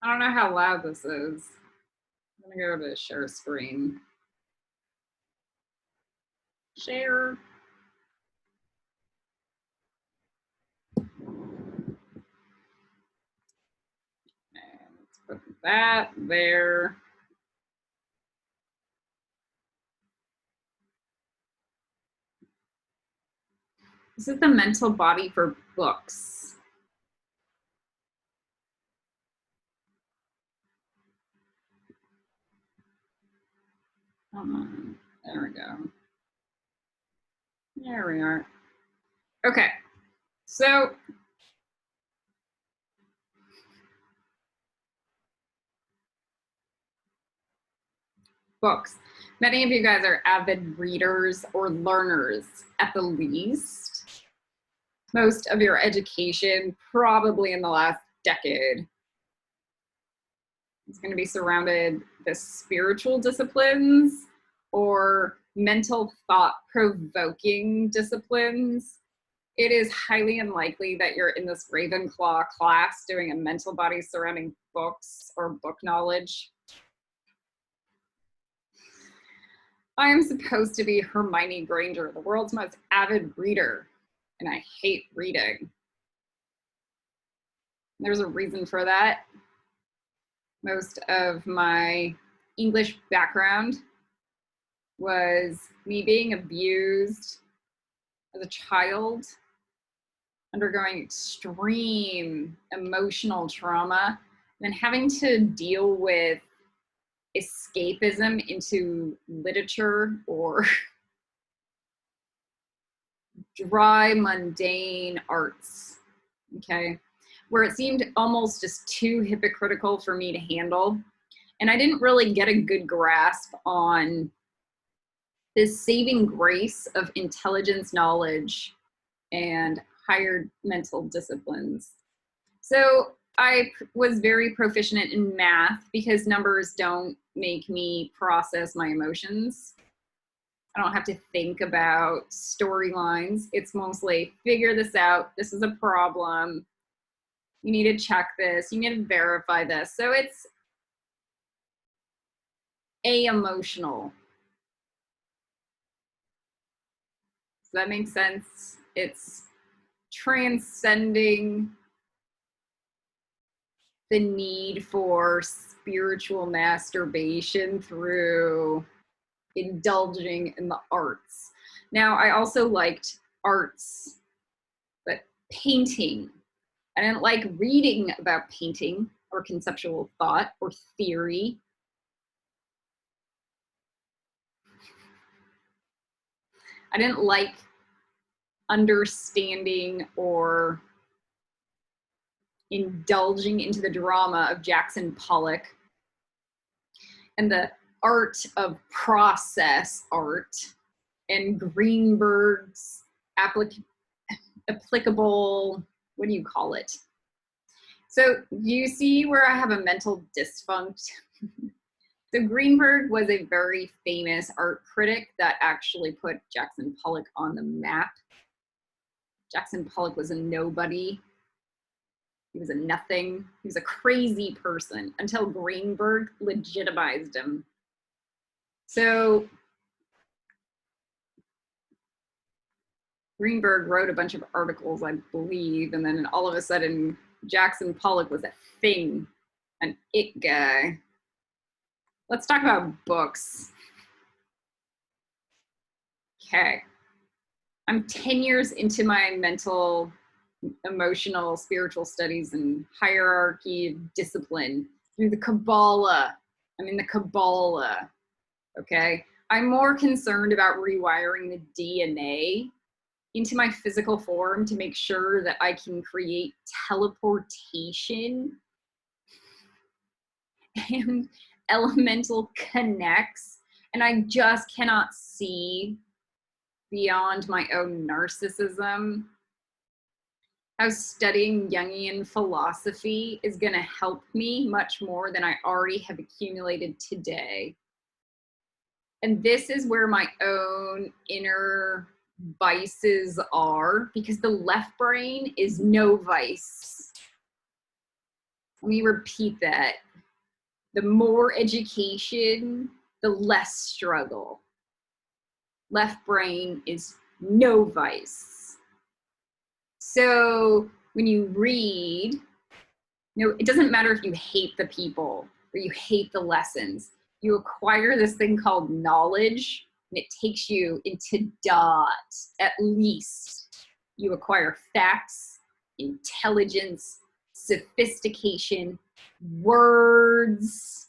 I don't know how loud this is. I'm gonna go to share screen. Share. And let's put that there. This is the mental body for books. There we go. There we are. Okay, so books. Many of you guys are avid readers or learners at the least. Most of your education, probably in the last decade, is going to be surrounded with spiritual disciplines or mental thought-provoking disciplines. It is highly unlikely that you're in this RAVENCLAW class doing a mental body surrounding books or book knowledge. I am supposed to be Hermione Granger, the world's most avid reader, and I hate reading. There's a reason for that. Most of my English background was me being abused as a child, undergoing extreme emotional trauma, and then having to deal with escapism into literature or dry, mundane arts, okay? Where it seemed almost just too hypocritical for me to handle. And I didn't really get a good grasp on this saving grace of intelligence, knowledge, and higher mental disciplines. So I was very proficient in math because numbers don't make me process my emotions. I don't have to think about storylines. It's mostly figure this out. This is a problem. You need to check this. You need to verify this. So it's emotional. Does that make sense? It's transcending the need for spiritual masturbation through indulging in the arts. Now, I also liked arts, but painting. I didn't like reading about painting or conceptual thought or theory. I didn't like understanding or indulging into the drama of Jackson Pollock and the art of process art and Greenberg's applicable, what do you call it? So you see where I have a mental dysfunction. So Greenberg was a very famous art critic that actually put Jackson Pollock on the map. Jackson Pollock was a nobody. He was a nothing. He was a crazy person until Greenberg legitimized him. So Greenberg wrote a bunch of articles, I believe, and then all of a sudden Jackson Pollock was a thing, an it guy. Let's talk about books. Okay. I'm 10 years into my mental, emotional, spiritual studies and hierarchy of discipline through the Kabbalah. I'm in the Kabbalah, okay? I'm more concerned about rewiring the DNA into my physical form to make sure that I can create teleportation and elemental connects. And I just cannot see beyond my own narcissism how studying Jungian philosophy is going to help me much more than I already have accumulated today. And this is where my own inner vices are, because the left brain is no vice. Let me repeat that. The more education, the less struggle. Left brain is no vice. So when you read, it doesn't matter if you hate the people or you hate the lessons. You acquire this thing called knowledge, and it takes you into dots. At least you acquire facts, intelligence, sophistication, words,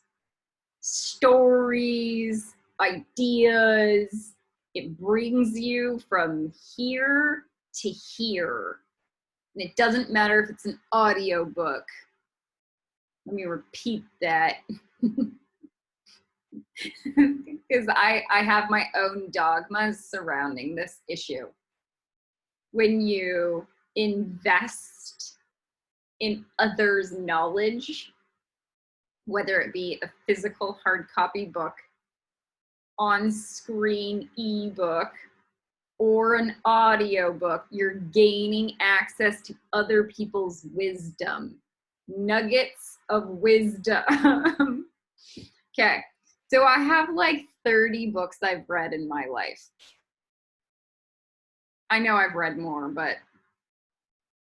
stories, ideas. It brings you from here to here. And it doesn't matter if it's an audio book. Let me repeat that. Because I have my own dogmas surrounding this issue. When you invest in others' knowledge, whether it be a physical hard copy book, on-screen ebook, or an audio book, you're gaining access to other people's wisdom, nuggets of wisdom. Okay, so I have like 30 books I've read in my life. I know I've read more, but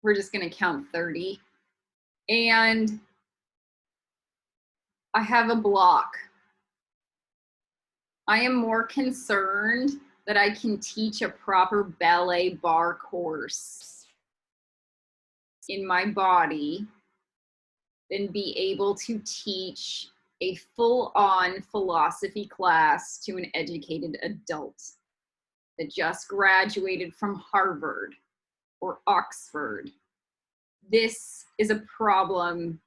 we're just gonna count 30. And I have a block. I am more concerned that I can teach a proper ballet bar course in my body than be able to teach a full-on philosophy class to an educated adult that just graduated from Harvard or Oxford. This is a problem.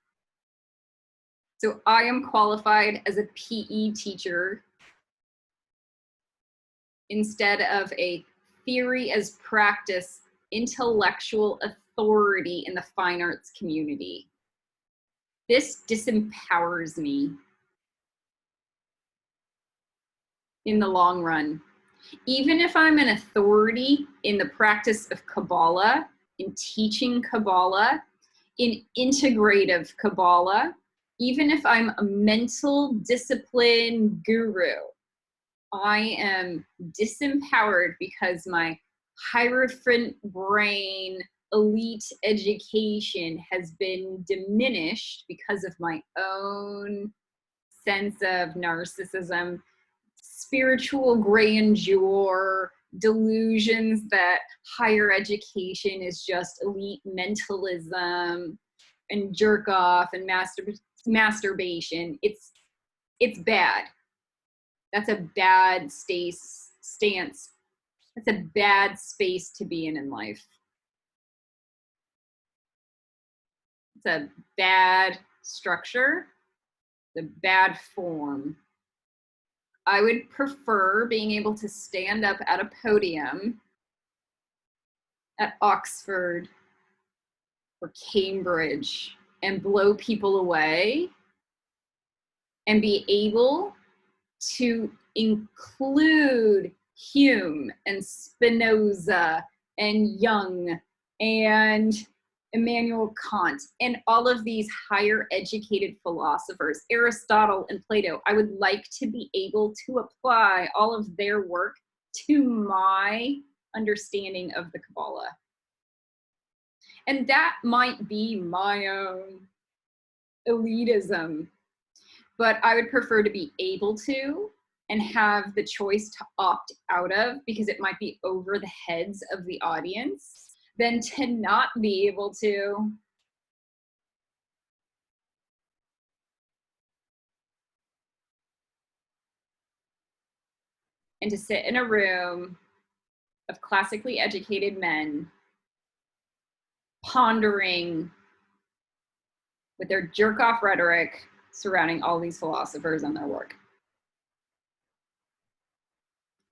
So I am qualified as a PE teacher instead of a theory as practice intellectual authority in the fine arts community. This disempowers me in the long run. Even if I'm an authority in the practice of Kabbalah, in teaching Kabbalah, in integrative Kabbalah, even if I'm a mental discipline guru, I am disempowered because my hierophant brain elite education has been diminished because of my own sense of narcissism, spiritual grandeur, delusions that higher education is just elite mentalism and jerk off and masturbation. It's bad. That's a bad stance. That's a bad space to be in life. It's a bad structure, the bad form. I would prefer being able to stand up at a podium at Oxford or Cambridge and blow people away and be able to include Hume and Spinoza and Jung and Immanuel Kant and all of these higher educated philosophers, Aristotle and Plato. I would like to be able to apply all of their work to my understanding of the Kabbalah. And that might be my own elitism, but I would prefer to be able to and have the choice to opt out of, because it might be over the heads of the audience, than to not be able to. And to sit in a room of classically educated men pondering with their jerk-off rhetoric surrounding all these philosophers and their work.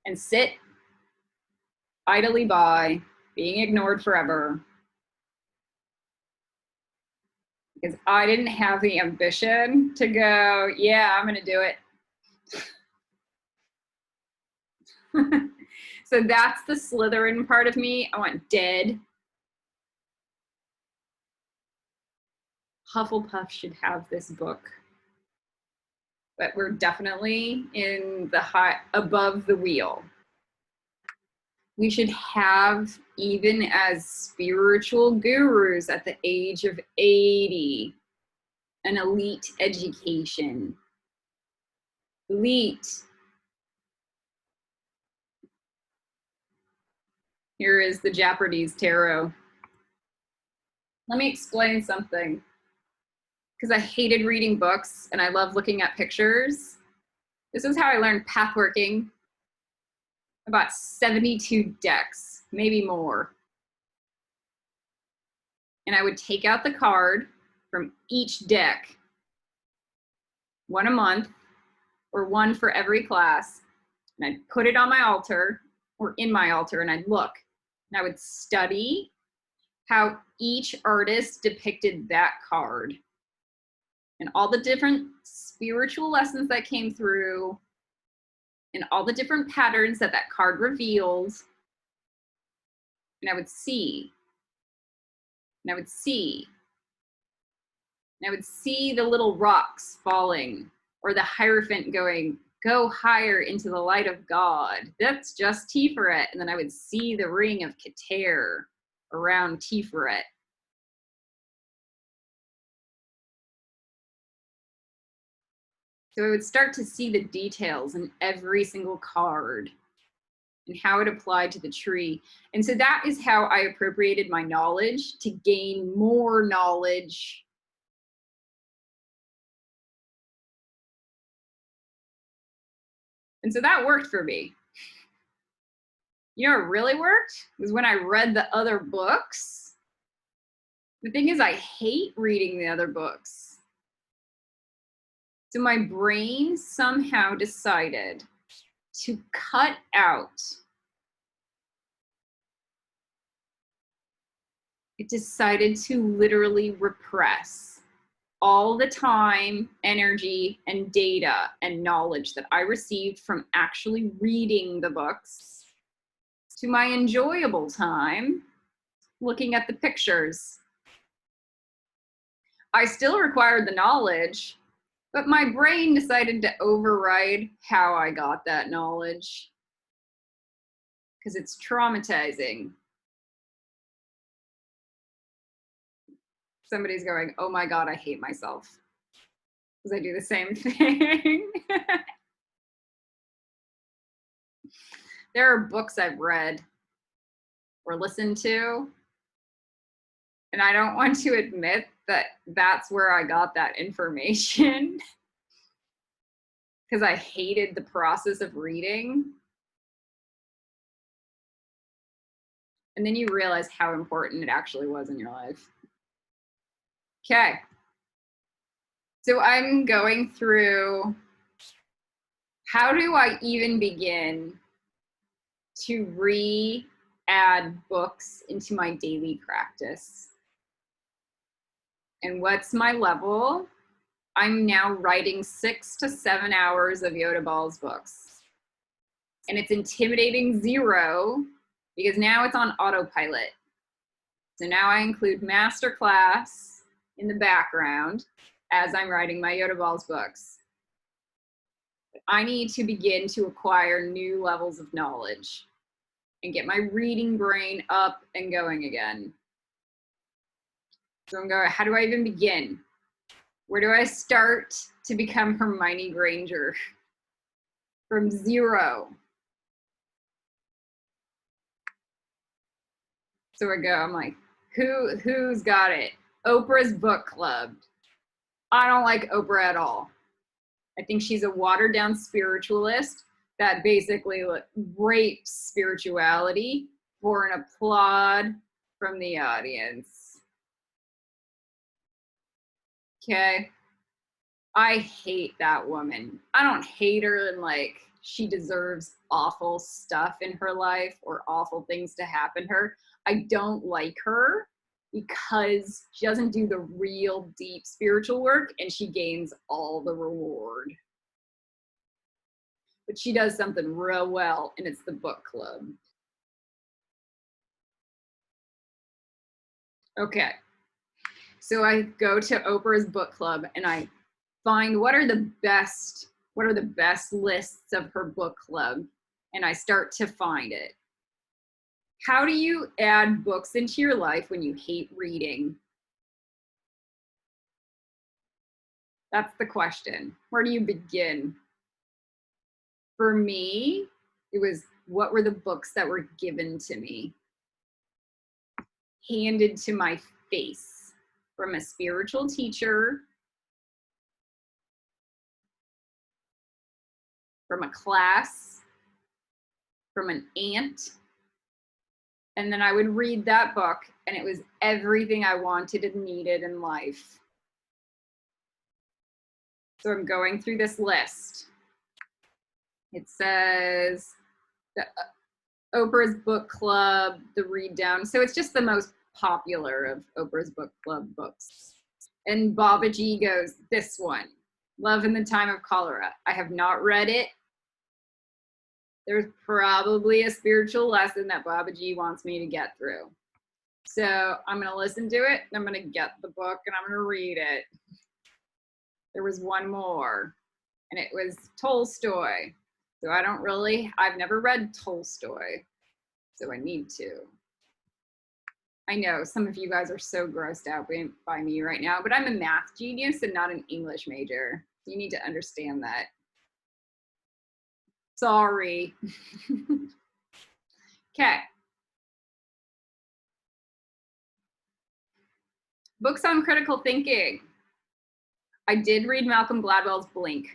And sit idly by, being ignored forever, because I didn't have the ambition to go, yeah, I'm gonna do it. So that's the Slytherin part of me. I want dead. Hufflepuff should have this book. But we're definitely in the high, above the wheel. We should have, even as spiritual gurus at the age of 80, an elite education. Elite. Here is the Japanese tarot. Let me explain something. Because I hated reading books and I love looking at pictures. This is how I learned pathworking. About 72 decks, maybe more. And I would take out the card from each deck, one a month or one for every class, and I'd put it on my altar or in my altar, and I'd look and I would study how each artist depicted that card and all the different spiritual lessons that came through and all the different patterns that that card reveals. And I would see, and I would see, and I would see the little rocks falling, or the Hierophant going, go higher into the light of God. That's just Tiferet. And then I would see the ring of Keter around Tiferet. So I would start to see the details in every single card and how it applied to the tree. And so that is how I appropriated my knowledge to gain more knowledge. And so that worked for me. You know what really worked? Was when I read the other books. The thing is, I hate reading the other books. So my brain somehow decided to cut out. It decided to literally repress all the time, energy, and data and knowledge that I received from actually reading the books to my enjoyable time looking at the pictures. I still required the knowledge, but my brain decided to override how I got that knowledge because it's traumatizing. Somebody's going, oh my God, I hate myself because I do the same thing. There are books I've read or listened to, and I don't want to admit that that's where I got that information because I hated the process of reading. And then you realize how important it actually was in your life. Okay. So I'm going through, how do I even begin to re-add books into my daily practice? And what's my level? I'm now writing 6 to 7 hours of Yoda Ball's books. And it's intimidating 0 because now it's on autopilot. So now I include masterclass in the background as I'm writing my Yoda Ball's books. I need to begin to acquire new levels of knowledge and get my reading brain up and going again. So I'm going, how do I even begin? Where do I start to become Hermione Granger? From 0. So I go, I'm like, who's got it? Oprah's book club. I don't like Oprah at all. I think she's a watered down spiritualist that basically rapes spirituality for an applaud from the audience. Okay. I hate that woman. I don't hate her and like she deserves awful stuff in her life or awful things to happen to her. I don't like her because she doesn't do the real deep spiritual work and she gains all the reward. But she does something real well, and it's the book club. Okay. So I go to Oprah's book club and I find what are the best lists of her book club, and I start to find it. How do you add books into your life when you hate reading? That's the question. Where do you begin? For me, it was what were the books that were given to me, handed to my face from a spiritual teacher, from a class, from an aunt. And then I would read that book, and it was everything I wanted and needed in life. So I'm going through this list. It says the Oprah's book club, the read down. So it's just the most popular of Oprah's book club books. And Baba G goes, this one, Love in the Time of Cholera. I have not read it. There's probably a spiritual lesson that Baba G wants me to get through. So I'm going to listen to it, and I'm going to get the book, and I'm going to read it. There was one more, and it was Tolstoy. So I've never read Tolstoy, so I need to. I know some of you guys are so grossed out by me right now, but I'm a math genius and not an English major. You need to understand that. Sorry. Okay. Books on critical thinking. I did read Malcolm Gladwell's Blink.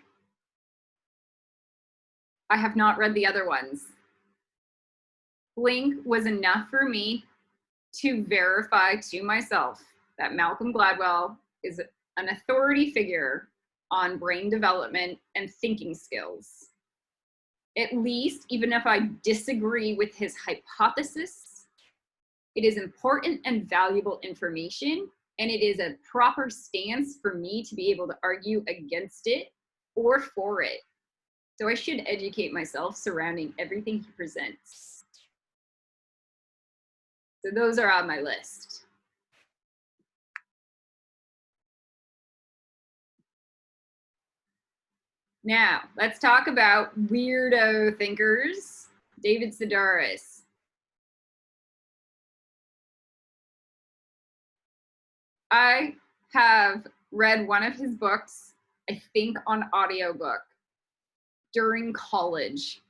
I have not read the other ones. Blink was enough for me to verify to myself that Malcolm Gladwell is an authority figure on brain development and thinking skills. At least, even if I disagree with his hypothesis, it is important and valuable information, and it is a proper stance for me to be able to argue against it or for it. So I should educate myself surrounding everything he presents. So those are on my list. Now, let's talk about weirdo thinkers. David Sedaris. I have read one of his books, I think on audiobook, during college.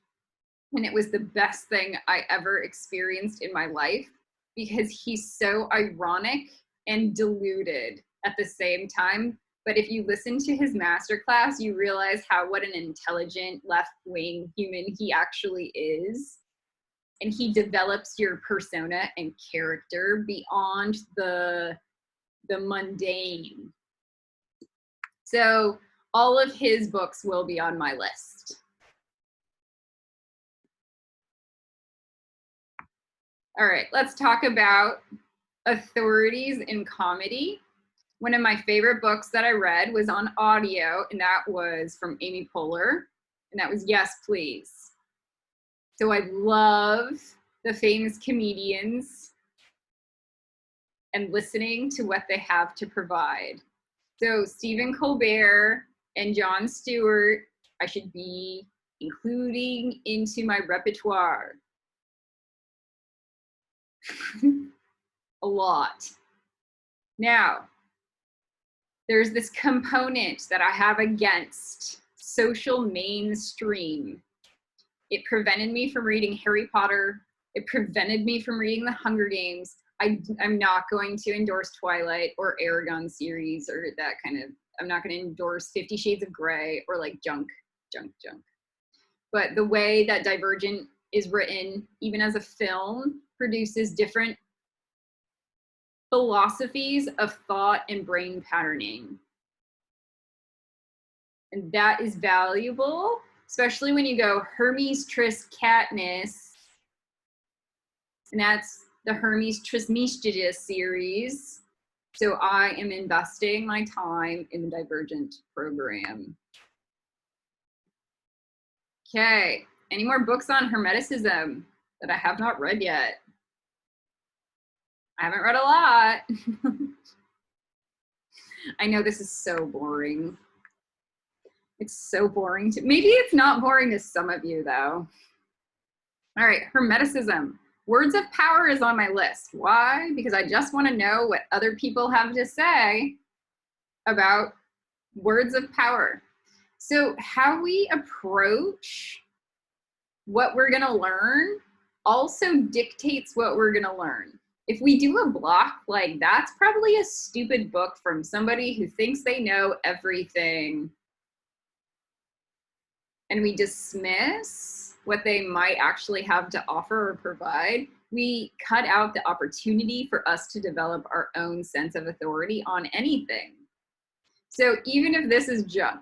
And it was the best thing I ever experienced in my life because he's so ironic and deluded at the same time. But if you listen to his masterclass, you realize what an intelligent left-wing human he actually is. And he develops your persona and character beyond the mundane. So all of his books will be on my list. All right, let's talk about authorities in comedy. One of my favorite books that I read was on audio, and that was from Amy Poehler, and that was Yes, Please. So I love the famous comedians and listening to what they have to provide. So Stephen Colbert and Jon Stewart, I should be including into my repertoire. A lot. Now, there's this component that I have against social mainstream. It prevented me from reading Harry Potter. It prevented me from reading The Hunger Games. I'm not going to endorse Twilight or Aragon series or that kind of, I'm not going to endorse 50 Shades of Grey or like junk. But the way that Divergent is written, even as a film, produces different philosophies of thought and brain patterning. And that is valuable, especially when you go Hermes Tris Katniss, and that's the Hermes Trismegistus series. So I am investing my time in the Divergent program. Okay, any more books on Hermeticism that I have not read yet? I haven't read a lot. I know this is so boring. It's so boring to, maybe it's not boring to some of you though. All right, Hermeticism. Words of power is on my list. Why? Because I just want to know what other people have to say about words of power. So how we approach what we're going to learn also dictates what we're going to learn. If we do a block, like that's probably a stupid book from somebody who thinks they know everything, and we dismiss what they might actually have to offer or provide, we cut out the opportunity for us to develop our own sense of authority on anything. So even if this is junk,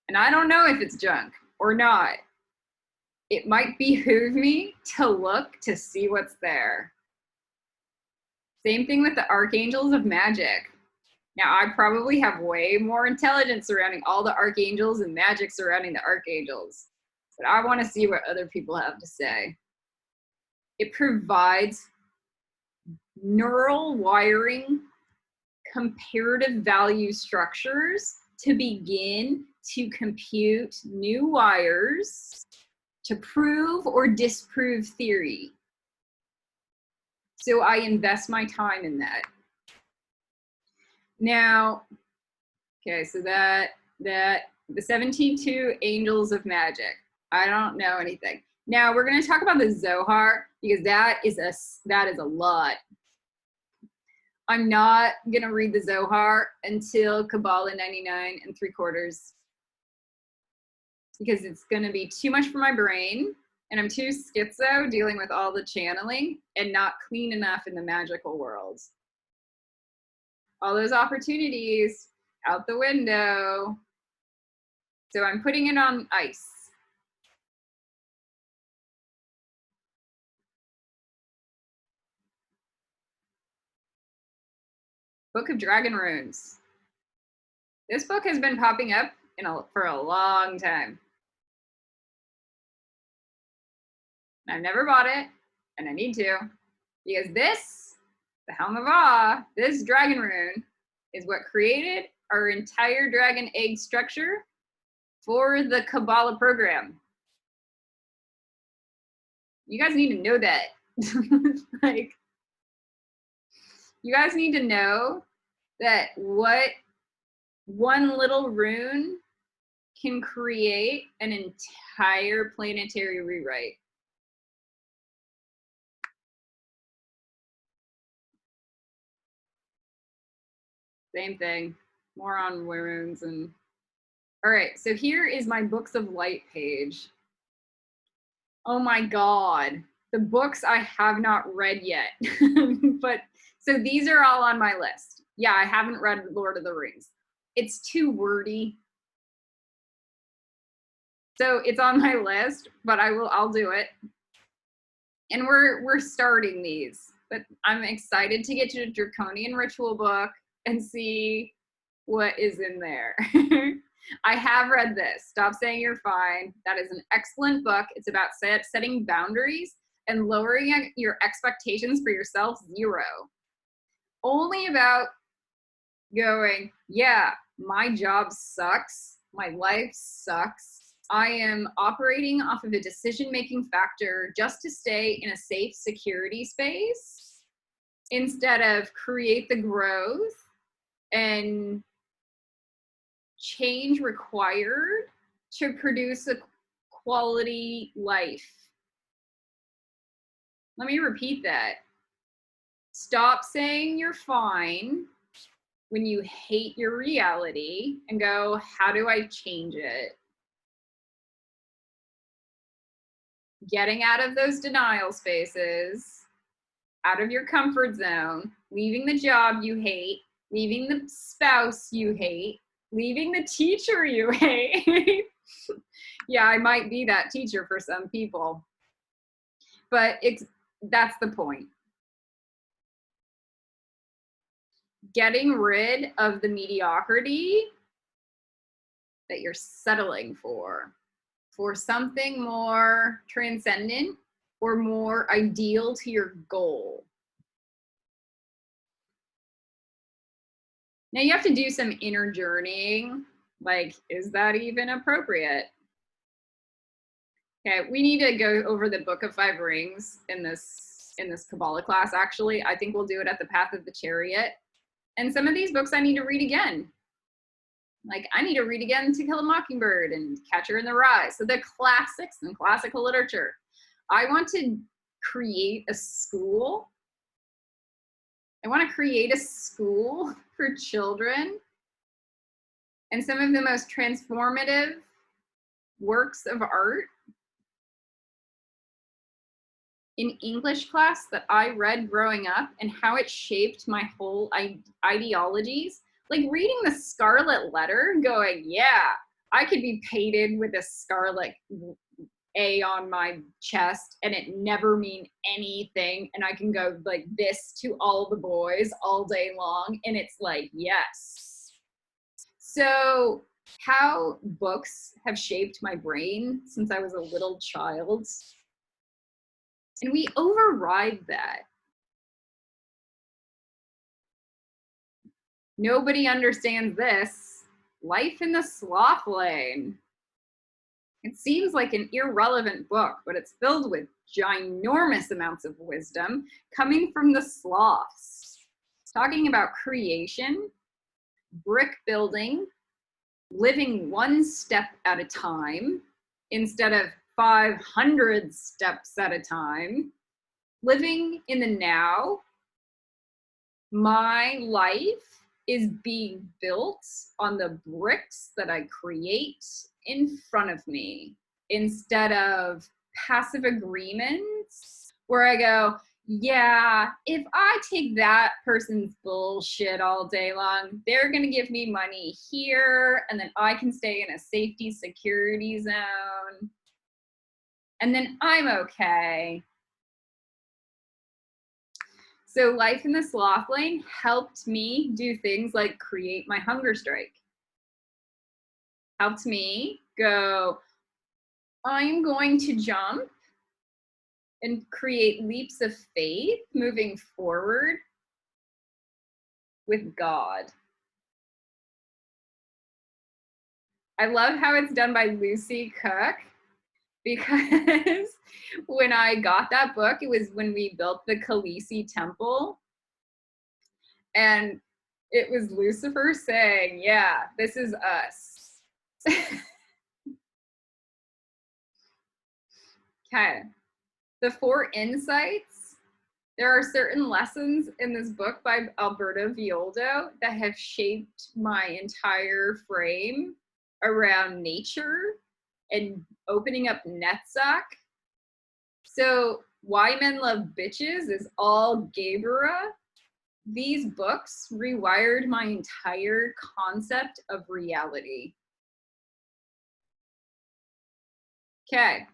and I don't know if it's junk or not, it might behoove me to look to see what's there. Same thing with the archangels of magic. Now, I probably have way more intelligence surrounding all the archangels and magic surrounding the archangels, but I want to see what other people have to say. It provides neural wiring, comparative value structures to begin to compute new wires to prove or disprove theory. So I invest my time in that. Now, okay, so that the 72 angels of magic. I don't know anything. Now we're going to talk about the Zohar because that is a lot. I'm not going to read the Zohar until Kabbalah 99 3/4 because it's going to be too much for my brain, and I'm too schizo dealing with all the channeling and not clean enough in the magical world. All those opportunities out the window. So I'm putting it on ice. Book of Dragon Runes. This book has been popping up for a long time. I've never bought it, and I need to, because this, the Helm of Ah, this dragon rune, is what created our entire dragon egg structure for the Kabbalah program. You guys need to know that. Like, you guys need to know that what one little rune can create an entire planetary rewrite. Same thing, more on runes. And all right, so here is my Books of Light page. Oh my God, the books I have not read yet. But so these are all on my list. Yeah, I haven't read Lord of the Rings. It's too wordy. So it's on my list, but I'll do it. And we're starting these, but I'm excited to get to the Draconian Ritual book and see what is in there. I have read this, Stop Saying You're Fine. That is an excellent book. It's about setting boundaries and lowering your expectations for yourself 0. Only about going, yeah, my job sucks. My life sucks. I am operating off of a decision-making factor just to stay in a safe security space instead of create the growth and change required to produce a quality life. Let me repeat that. Stop saying you're fine when you hate your reality and go, how do I change it? Getting out of those denial spaces, out of your comfort zone, leaving the job you hate, leaving the spouse you hate, leaving the teacher you hate. Yeah, I might be that teacher for some people, but that's the point. Getting rid of the mediocrity that you're settling for something more transcendent or more ideal to your goal. Now you have to do some inner journeying. Like, is that even appropriate? Okay, we need to go over the Book of Five Rings in this Kabbalah class, actually. I think we'll do it at the Path of the Chariot. And some of these books I need to read again. Like, I need to read again To Kill a Mockingbird and Catcher in the Rye. So the classics and classical literature. I want to create a school. I want to create a school for children. And some of the most transformative works of art in English class that I read growing up and how it shaped my whole ideologies. Like reading The Scarlet Letter, going, yeah, I could be painted with a scarlet A on my chest and it never mean anything. And I can go like this to all the boys all day long. And it's like, yes. So how books have shaped my brain since I was a little child. And we override that. Nobody understands this. Life in the Sloth Lane. It seems like an irrelevant book, but it's filled with ginormous amounts of wisdom coming from the sloths. Talking about creation, brick building, living one step at a time instead of 500 steps at a time, living in the now. My life is being built on the bricks that I create in front of me instead of passive agreements where I go, yeah, if I take that person's bullshit all day long, they're gonna give me money here and then I can stay in a safety security zone and then I'm okay. So Life in the Sloth Lane helped me do things like create my hunger strike. Helped me go, I'm going to jump and create leaps of faith moving forward with God. I love how it's done by Lucy Cook, because when I got that book, it was when we built the Khaleesi temple. And it was Lucifer saying, yeah, this is us. Okay. The 4 insights. There are certain lessons in this book by Alberto Villoldo that have shaped my entire frame around nature and opening up Netzach. So Why Men Love Bitches is all Gebera. These books rewired my entire concept of reality. Okay,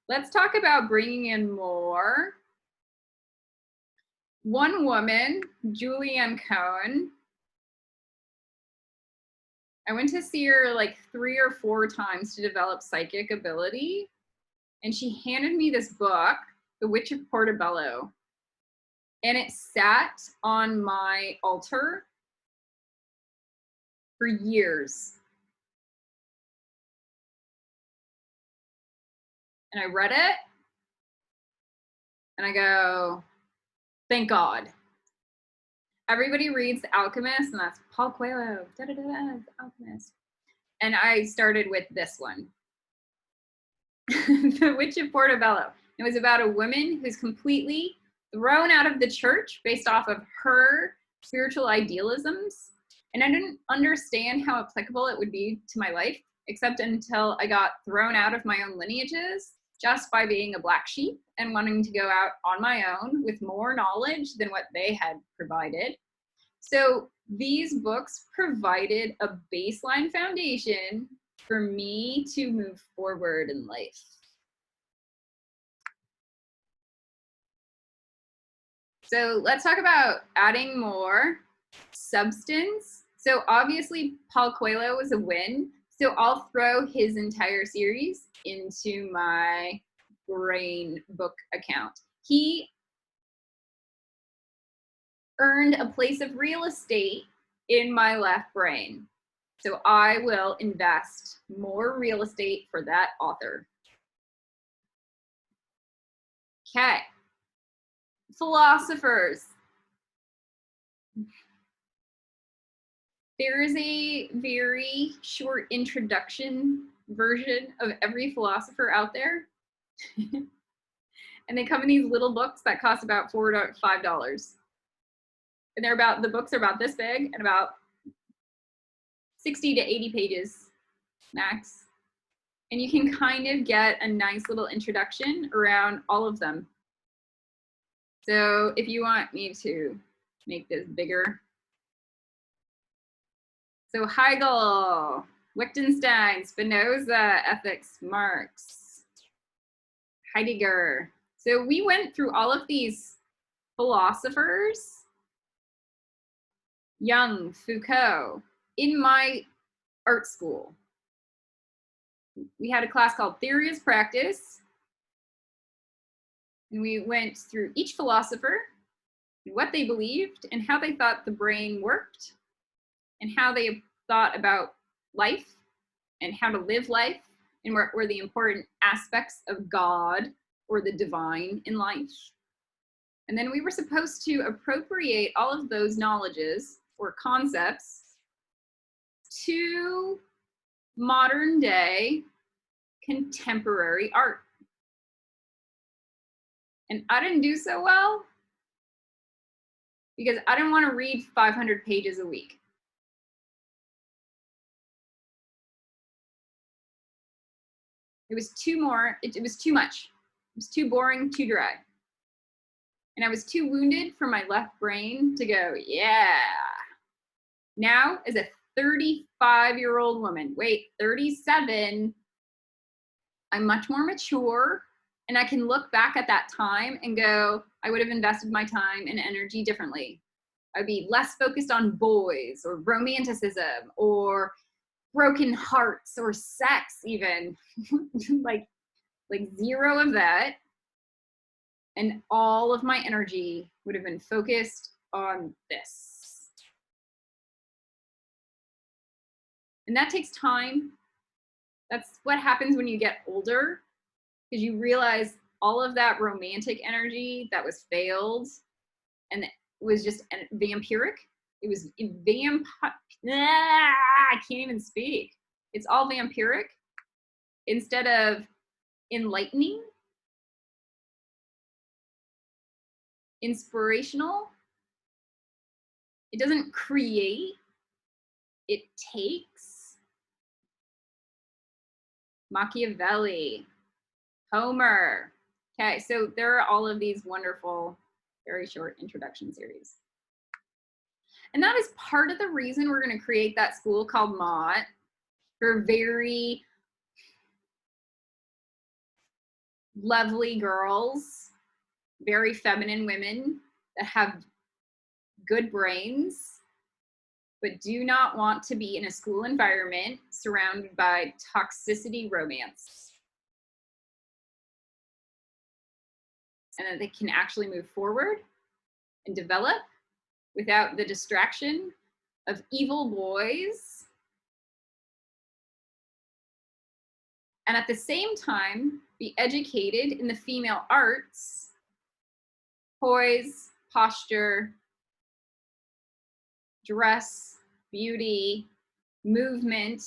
let's talk about bringing in more. One woman, Julianne Cohen, I went to see her like 3 or 4 times to develop psychic ability. And she handed me this book, The Witch of Portobello. And it sat on my altar for years. And I read it and I go, thank God. Everybody reads The Alchemist, and that's Paul Coelho, The Alchemist. And I started with this one, The Witch of Portobello. It was about a woman who's completely thrown out of the church based off of her spiritual idealisms. And I didn't understand how applicable it would be to my life, except until I got thrown out of my own lineages just by being a black sheep and wanting to go out on my own with more knowledge than what they had provided. So these books provided a baseline foundation for me to move forward in life. So let's talk about adding more substance. So obviously Paul Coelho was a win. So I'll throw his entire series into my brain book account. He earned a place of real estate in my left brain. So I will invest more real estate for that author. Okay. Philosophers. There is a very short introduction version of every philosopher out there. And they come in these little books that cost about $4 to $5. And they're about, the books are about this big and about 60 to 80 pages max. And you can kind of get a nice little introduction around all of them. So if you want me to make this bigger. So Hegel, Wittgenstein, Spinoza, Ethics, Marx, Heidegger. So we went through all of these philosophers, Jung, Foucault, in my art school. We had a class called Theory as Practice. And we went through each philosopher, and what they believed, and how they thought the brain worked, and how they thought about life, and how to live life, and what were the important aspects of God or the divine in life. And then we were supposed to appropriate all of those knowledges or concepts to modern day contemporary art. And I didn't do so well because I didn't want to read 500 pages a week. It was it was too much. It was too boring, too dry. And I was too wounded for my left brain to go, yeah. Now, as a 35-year-old woman, wait, 37, I'm much more mature, and I can look back at that time and go, I would have invested my time and energy differently. I'd be less focused on boys or romanticism or broken hearts or sex even. like zero of that. And all of my energy would have been focused on this. And that takes time. That's what happens when you get older, because you realize all of that romantic energy that was failed and it was just vampiric. It was I can't even speak. It's all vampiric instead of enlightening, inspirational. It doesn't create, it takes. Machiavelli, Homer. Okay, so there are all of these wonderful, very short introduction series. And that is part of the reason we're going to create that school called Mott for very lovely girls, very feminine women that have good brains, but do not want to be in a school environment surrounded by toxicity romance. And that they can actually move forward and develop without the distraction of evil boys. And at the same time, be educated in the female arts, poise, posture, dress, beauty, movement,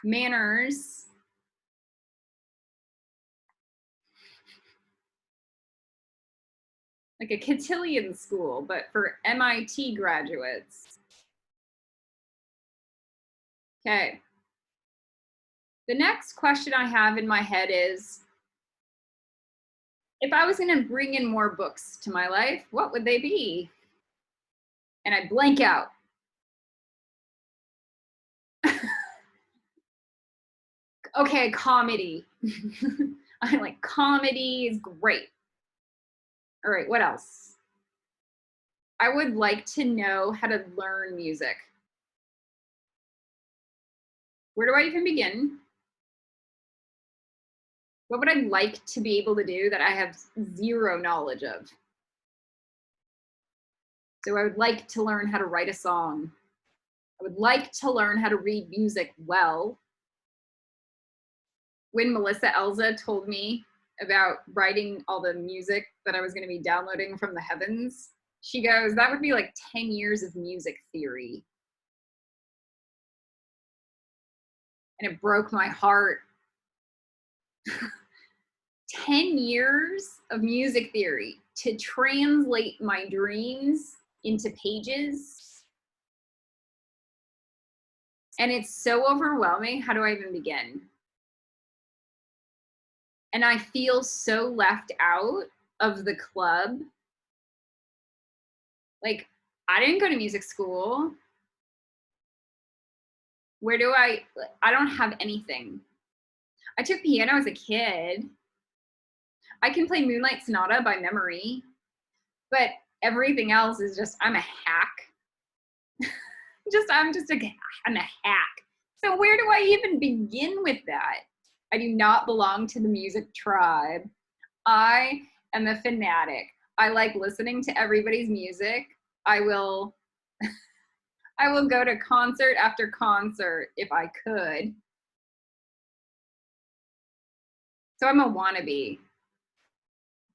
manners, like a cotillion school, but for MIT graduates. Okay. The next question I have in my head is, if I was going to bring in more books to my life, what would they be? And I blank out. Okay, comedy. I like comedy is great. All right, what else? I would like to know how to learn music. Where do I even begin? What would I like to be able to do that I have zero knowledge of? So I would like to learn how to write a song. I would like to learn how to read music well. When Melissa Elza told me about writing all the music that I was going to be downloading from the heavens, she goes, that would be like 10 years of music theory. And it broke my heart. 10 years of music theory to translate my dreams into pages. And it's so overwhelming. How do I even begin? And I feel so left out of the club. Like, I didn't go to music school. Where do I don't have anything. I took piano as a kid. I can play Moonlight Sonata by memory, but everything else is just, I'm a hack. I'm a hack. So where do I even begin with that? I do not belong to the music tribe. I am a fanatic. I like listening to everybody's music. I will go to concert after concert if I could. So I'm a wannabe,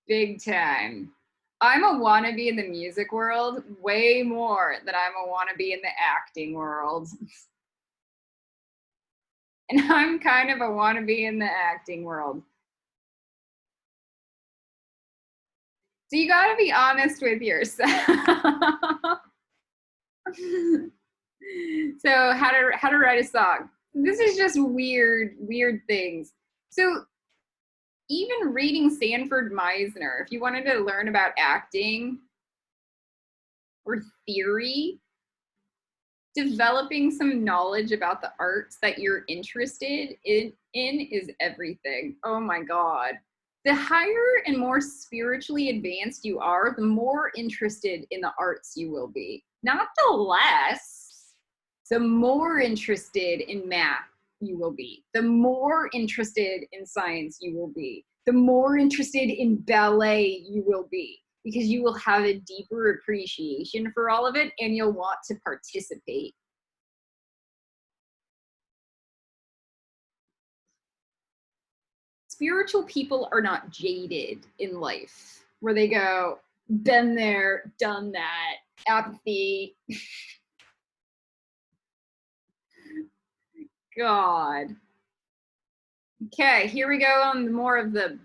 big time. I'm a wannabe in the music world way more than I'm a wannabe in the acting world. And I'm kind of a wannabe in the acting world. So you gotta be honest with yourself. So how to write a song. This is just weird things. So even reading Sanford Meisner, if you wanted to learn about acting or theory, developing some knowledge about the arts that you're interested in is everything. Oh my God. The higher and more spiritually advanced you are, the more interested in the arts you will be. Not the less, the more interested in math you will be. The more interested in science you will be. The more interested in ballet you will be, because you will have a deeper appreciation for all of it and you'll want to participate. Spiritual people are not jaded in life, where they go, been there, done that, apathy. God. Okay, here we go on more of the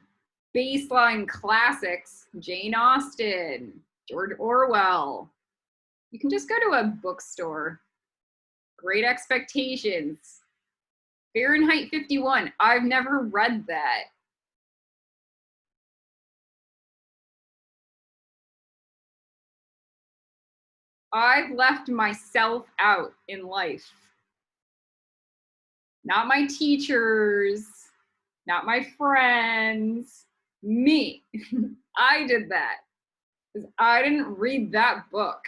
baseline classics. Jane Austen, George Orwell. You can just go to a bookstore. Great Expectations. Fahrenheit 51. I've never read that. I've left myself out in life. Not my teachers, not my friends, me. I did that because I didn't read that book.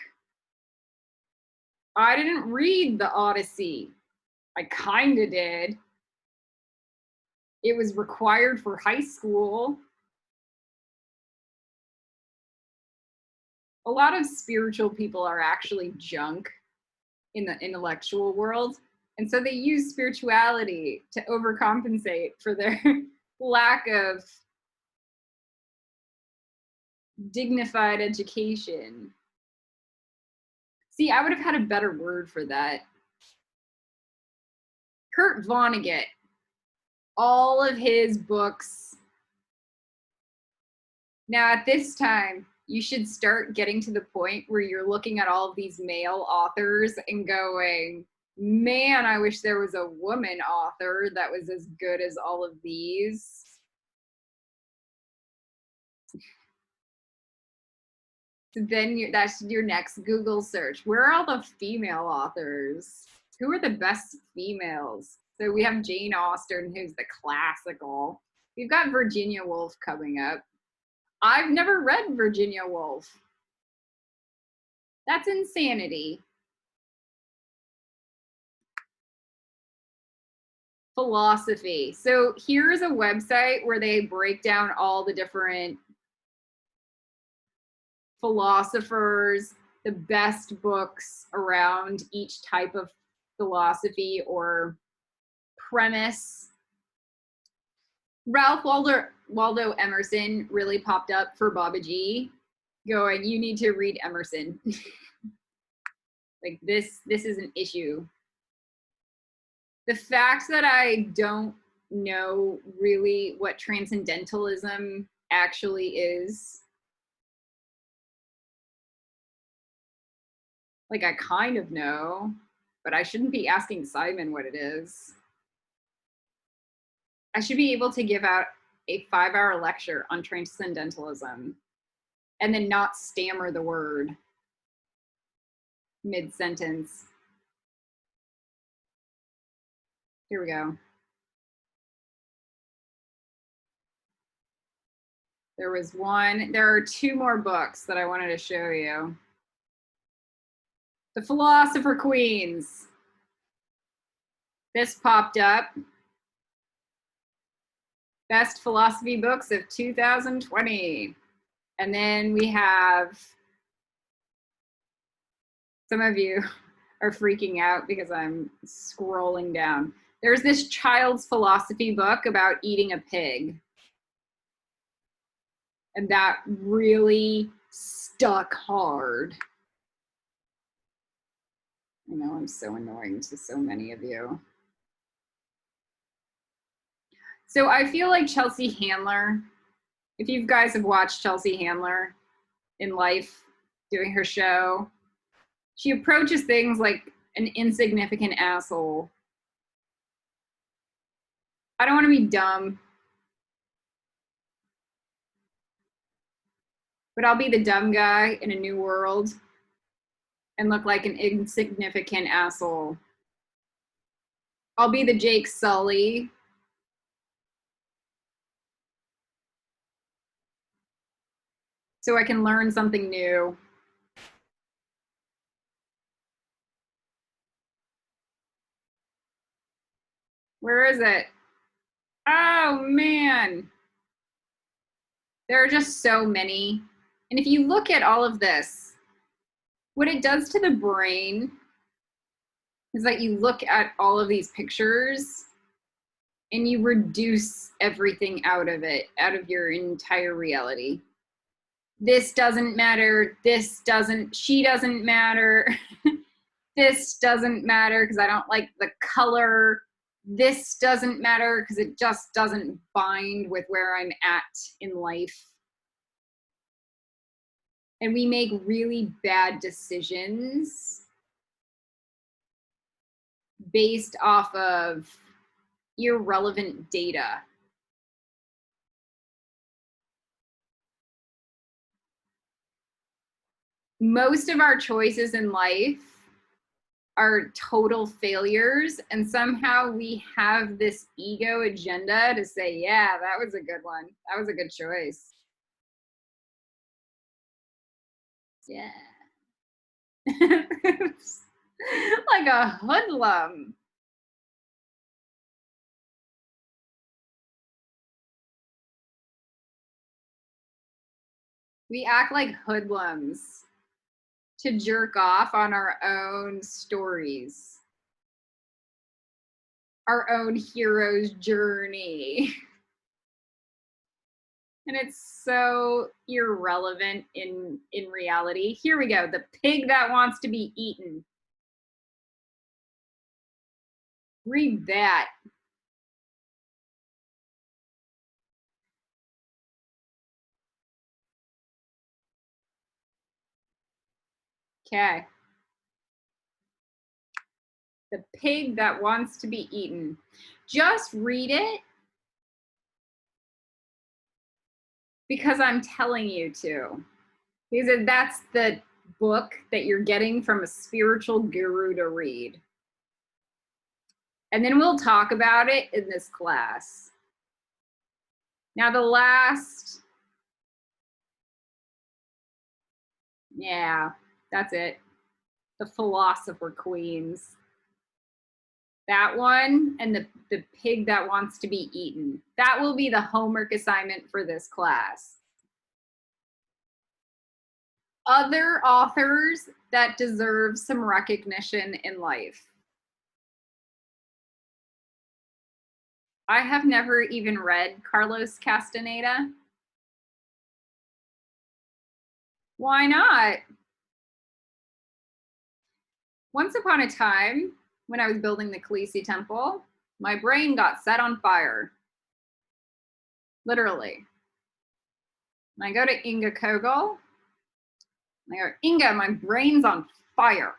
I didn't read the Odyssey. I kind of did. It was required for high school. A lot of spiritual people are actually junk in the intellectual world. And so they use spirituality to overcompensate for their lack of dignified education. See, I would have had a better word for that. Kurt Vonnegut, all of his books. Now at this time, you should start getting to the point where you're looking at all of these male authors and going, man, I wish there was a woman author that was as good as all of these. So then that's your next Google search. Where are all the female authors? Who are the best females? So we have Jane Austen, who's the classical. We've got Virginia Woolf coming up. I've never read Virginia Woolf. That's insanity. Philosophy. So here's a website where they break down all the different philosophers the best books around each type of philosophy or premise. Ralph Waldo Emerson really popped up for Baba G, going, you need to read Emerson. Like this is an issue. The fact that I don't know really what transcendentalism actually is, like I kind of know, but I shouldn't be asking Simon what it is. I should be able to give out a 5-hour lecture on transcendentalism and then not stammer the word mid-sentence. Here we go. There are 2 more books that I wanted to show you. The Philosopher Queens. This popped up. Best philosophy books of 2020. And then we have, some of you are freaking out because I'm scrolling down. There's this child's philosophy book about eating a pig. And that really stuck hard. I know I'm so annoying to so many of you. So I feel like Chelsea Handler, if you guys have watched Chelsea Handler in life doing her show, she approaches things like an insignificant asshole. I don't want to be dumb, but I'll be the dumb guy in a new world and look like an insignificant asshole. I'll be the Jake Sully. So I can learn something new. Where is it? Oh man. There are just so many. And if you look at all of this, what it does to the brain is that you look at all of these pictures and you reduce everything out of it, out of your entire reality. This doesn't matter. She doesn't matter. This doesn't matter because I don't like the color. This doesn't matter because it just doesn't bind with where I'm at in life. And we make really bad decisions based off of irrelevant data. Most of our choices in life are total failures, and somehow we have this ego agenda to say, yeah, that was a good one. That was a good choice. Yeah. Like a hoodlum. We act like hoodlums to jerk off on our own stories, our own hero's journey. And it's so irrelevant in reality. Here we go, the pig that wants to be eaten. Read that. Okay. The pig that wants to be eaten. Just read it because I'm telling you to. Because that's the book that you're getting from a spiritual guru to read. And then we'll talk about it in this class. Now the last, yeah, that's it. The Philosopher Queens. That one and the pig that wants to be eaten. That will be the homework assignment for this class. Other authors that deserve some recognition in life. I have never even read Carlos Castaneda. Why not? Once upon a time, when I was building the Khaleesi temple, my brain got set on fire. Literally. And I go to Inga Kogel, and I go, Inga, my brain's on fire.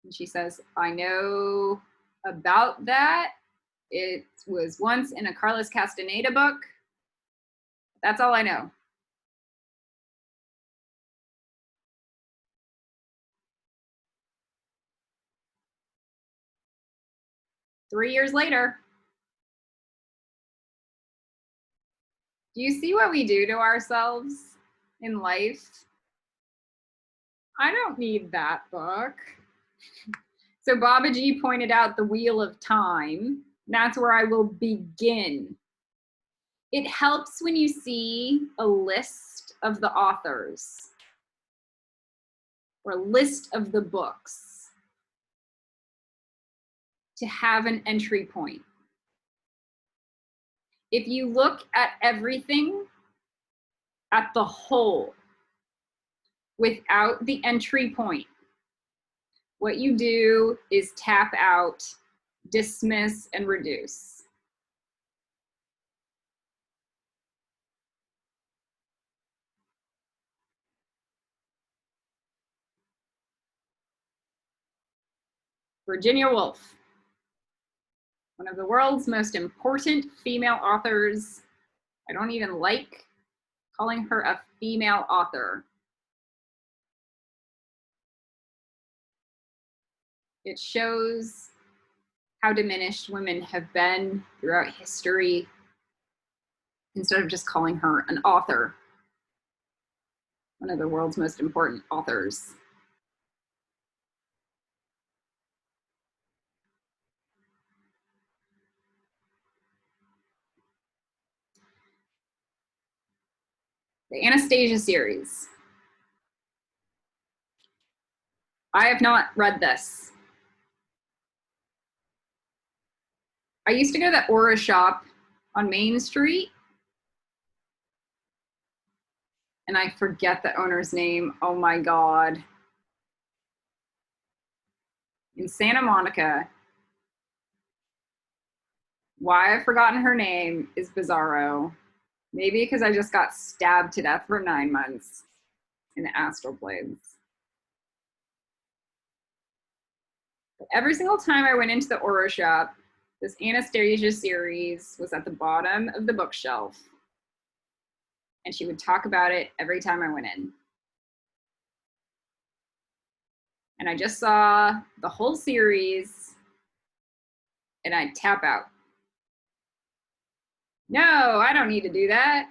And she says, I know about that. It was once in a Carlos Castaneda book. That's all I know. Three years later. Do you see what we do to ourselves in life? I don't need that book. So Babaji pointed out the Wheel of Time. That's where I will begin. It helps when you see a list of the authors or a list of the books to have an entry point. If you look at everything at the whole without the entry point, what you do is tap out, dismiss, and reduce. Virginia Woolf, one of the world's most important female authors. I don't even like calling her a female author. It shows how diminished women have been throughout history instead of just calling her an author, one of the world's most important authors. The Anastasia series. I have not read this. I used to go to the Aura shop on Main Street, and I forget the owner's name. Oh my God. In Santa Monica. Why I've forgotten her name is bizarro. Maybe because I just got stabbed to death for 9 months in the astral planes. But every single time I went into the Aura shop, this Anastasia series was at the bottom of the bookshelf. And she would talk about it every time I went in. And I just saw the whole series and I'd tap out. No, I don't need to do that.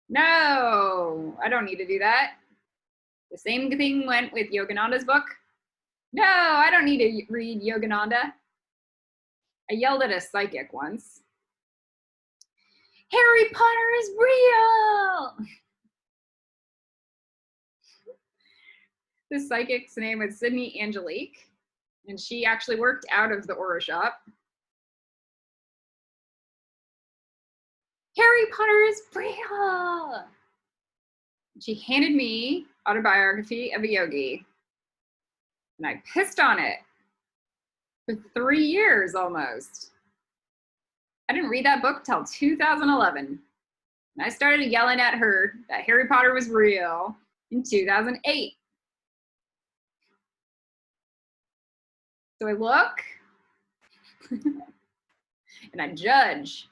No, I don't need to do that. The same thing went with Yogananda's book. No, I don't need to read Yogananda. I yelled at a psychic once. Harry Potter is real! This psychic's name was Sydney Angelique, and she actually worked out of the Aura shop. Harry Potter is real! She handed me Autobiography of a Yogi, and I pissed on it for 3 years almost. I didn't read that book till 2011. And I started yelling at her that Harry Potter was real in 2008. So I look and I judge.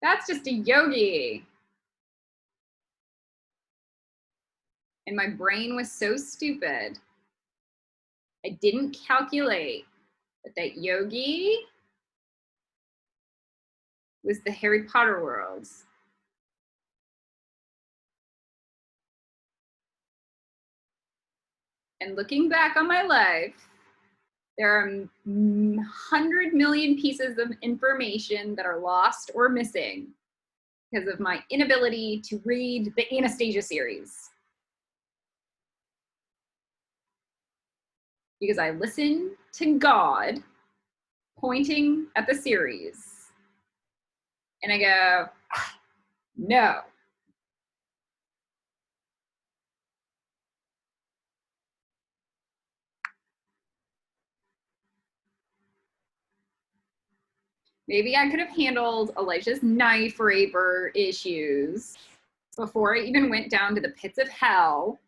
That's just a yogi. And my brain was so stupid. I didn't calculate that yogi was the Harry Potter world. And looking back on my life, there are 100 million pieces of information that are lost or missing because of my inability to read the Anastasia series. Because I listen to God pointing at the series and I go, no. Maybe I could have handled Elijah's knife raper issues before I even went down to the pits of hell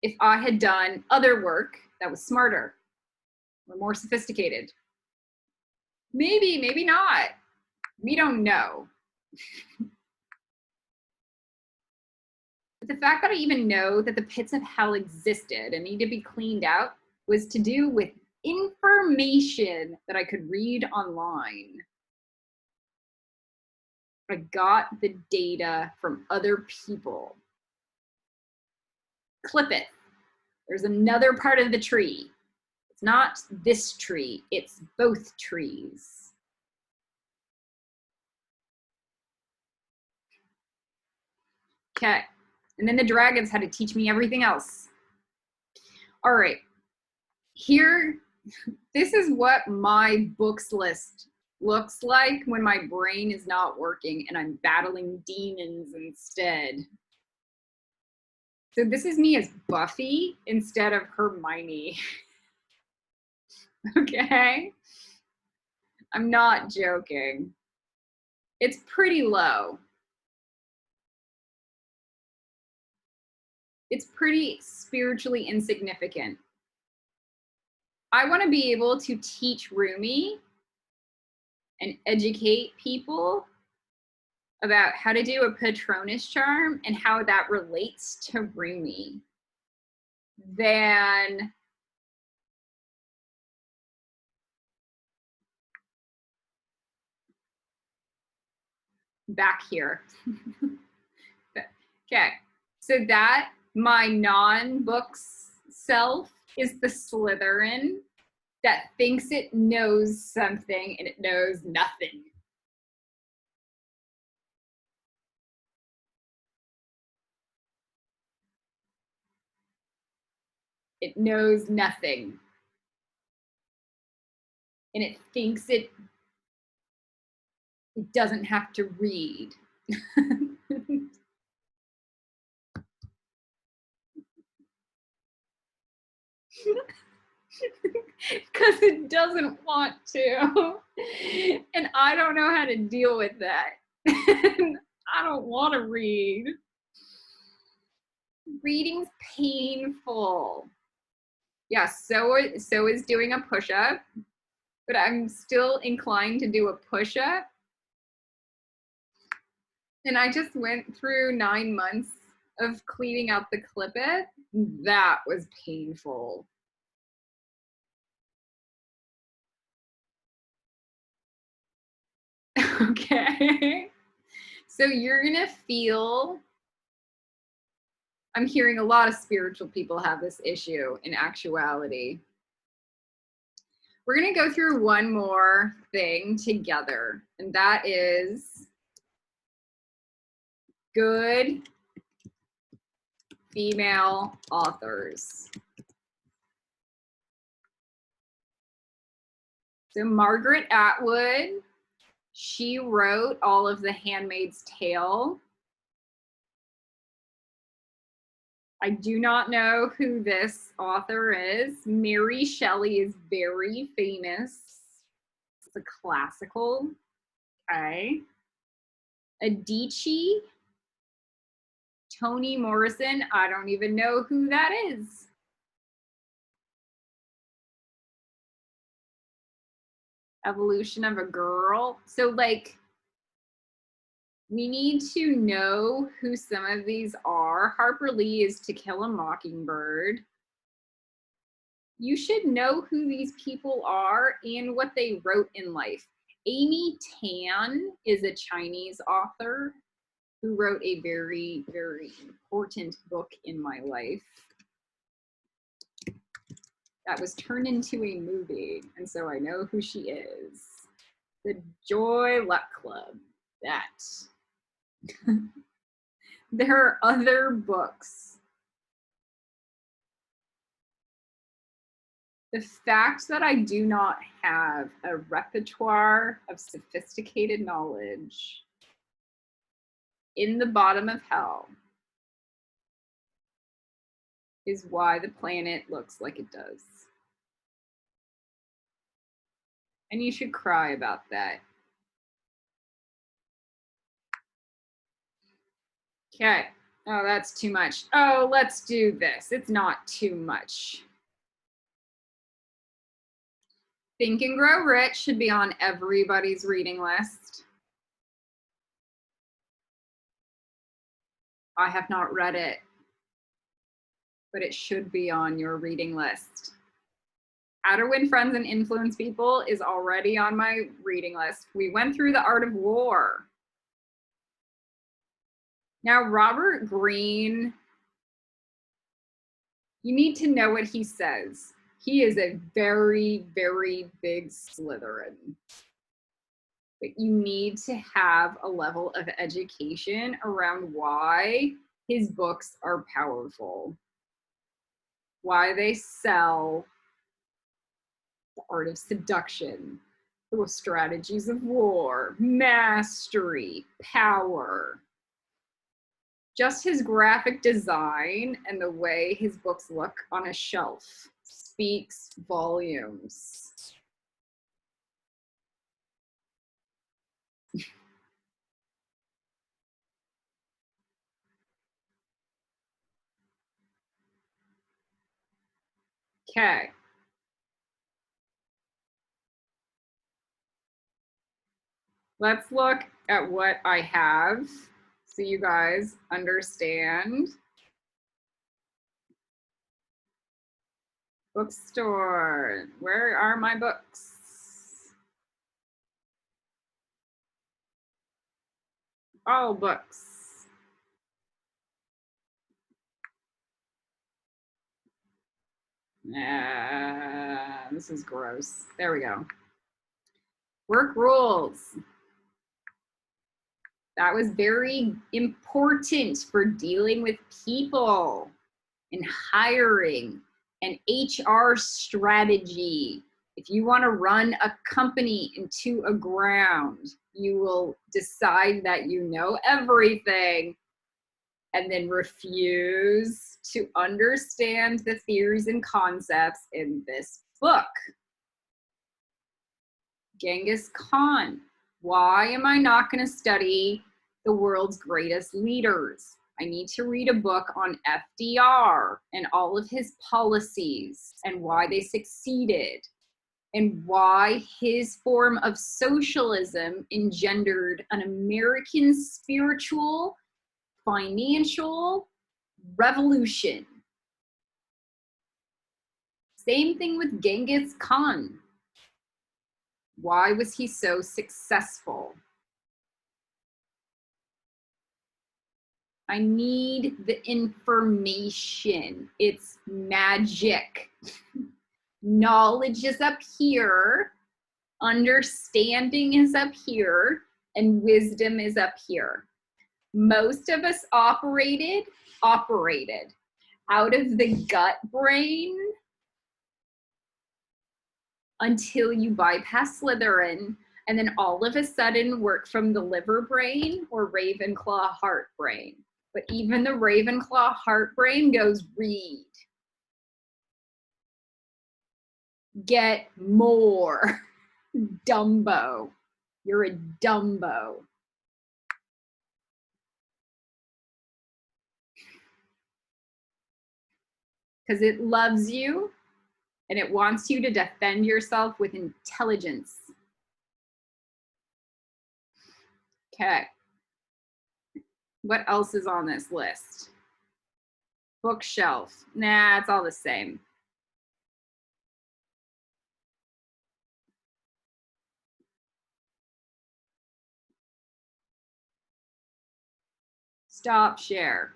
if I had done other work that was smarter or more sophisticated. Maybe, maybe not. We don't know. But the fact that I even know that the pits of hell existed and need to be cleaned out was to do with information that I could read online. I got the data from other people. Clip it. There's another part of the tree. It's not this tree, it's both trees. Okay, and then the dragons had to teach me everything else. All right, here, this is what my books list looks like when my brain is not working and I'm battling demons instead. So this is me as Buffy instead of Hermione. Okay? I'm not joking. It's pretty low. It's pretty spiritually insignificant. I want to be able to teach Rumi and educate people about how to do a Patronus charm and how that relates to Rumi. Then back here. Okay, so that my non-books self is the Slytherin that thinks it knows something and it knows nothing. It knows nothing. And it thinks it doesn't have to read. Because it doesn't want to. And I don't know how to deal with that. I don't want to read. Reading's painful. Yeah, so is doing a push-up, but I'm still inclined to do a push-up. And I just went through 9 months of cleaning out the clip it. That was painful. Okay. So you're gonna feel, I'm hearing a lot of spiritual people have this issue in actuality. We're gonna go through one more thing together, and that is good female authors. So Margaret Atwood, she wrote all of The Handmaid's Tale. I do not know who this author is. Mary Shelley is very famous. It's a classical. Okay. Adichie, Toni Morrison, I don't even know who that is. Evolution of a Girl. So like, we need to know who some of these are. Harper Lee is To Kill a Mockingbird. You should know who these people are and what they wrote in life. Amy Tan is a Chinese author who wrote a very, very important book in my life that was turned into a movie, and so I know who she is. The Joy Luck Club. that. There are other books. The fact that I do not have a repertoire of sophisticated knowledge in the bottom of hell is why the planet looks like it does. And you should cry about that. Okay. Oh, that's too much. Oh, let's do this. It's not too much. Think and Grow Rich should be on everybody's reading list. I have not read it, but it should be on your reading list. How to Win Friends and Influence People is already on my reading list. We went through The Art of War. Now, Robert Greene, you need to know what he says. He is a very, very big Slytherin. But you need to have a level of education around why his books are powerful, why they sell, The Art of Seduction, The Strategies of War, Mastery, Power. Just his graphic design and the way his books look on a shelf speaks volumes. Okay. Let's look at what I have so you guys understand. Bookstore, where are my books? All books. This is gross. There we go. Work rules. That was very important for dealing with people and hiring and HR strategy. If you want to run a company into a ground, you will decide that you know everything and then refuse to understand the theories and concepts in this book. Genghis Khan. Why am I not going to study the world's greatest leaders? I need to read a book on FDR and all of his policies and why they succeeded and why his form of socialism engendered an American spiritual, financial revolution. Same thing with Genghis Khan. Why was he so successful? I need the information. It's magic. Knowledge is up here, understanding is up here, and wisdom is up here. Most of us operated out of the gut brain until you bypass Slytherin, and then all of a sudden work from the liver brain or Ravenclaw heart brain. But even the Ravenclaw heart brain goes, read. Get more. Dumbo. You're a Dumbo. Because it loves you and it wants you to defend yourself with intelligence. Okay. What else is on this list? Bookshelf. Nah, it's all the same. Stop share.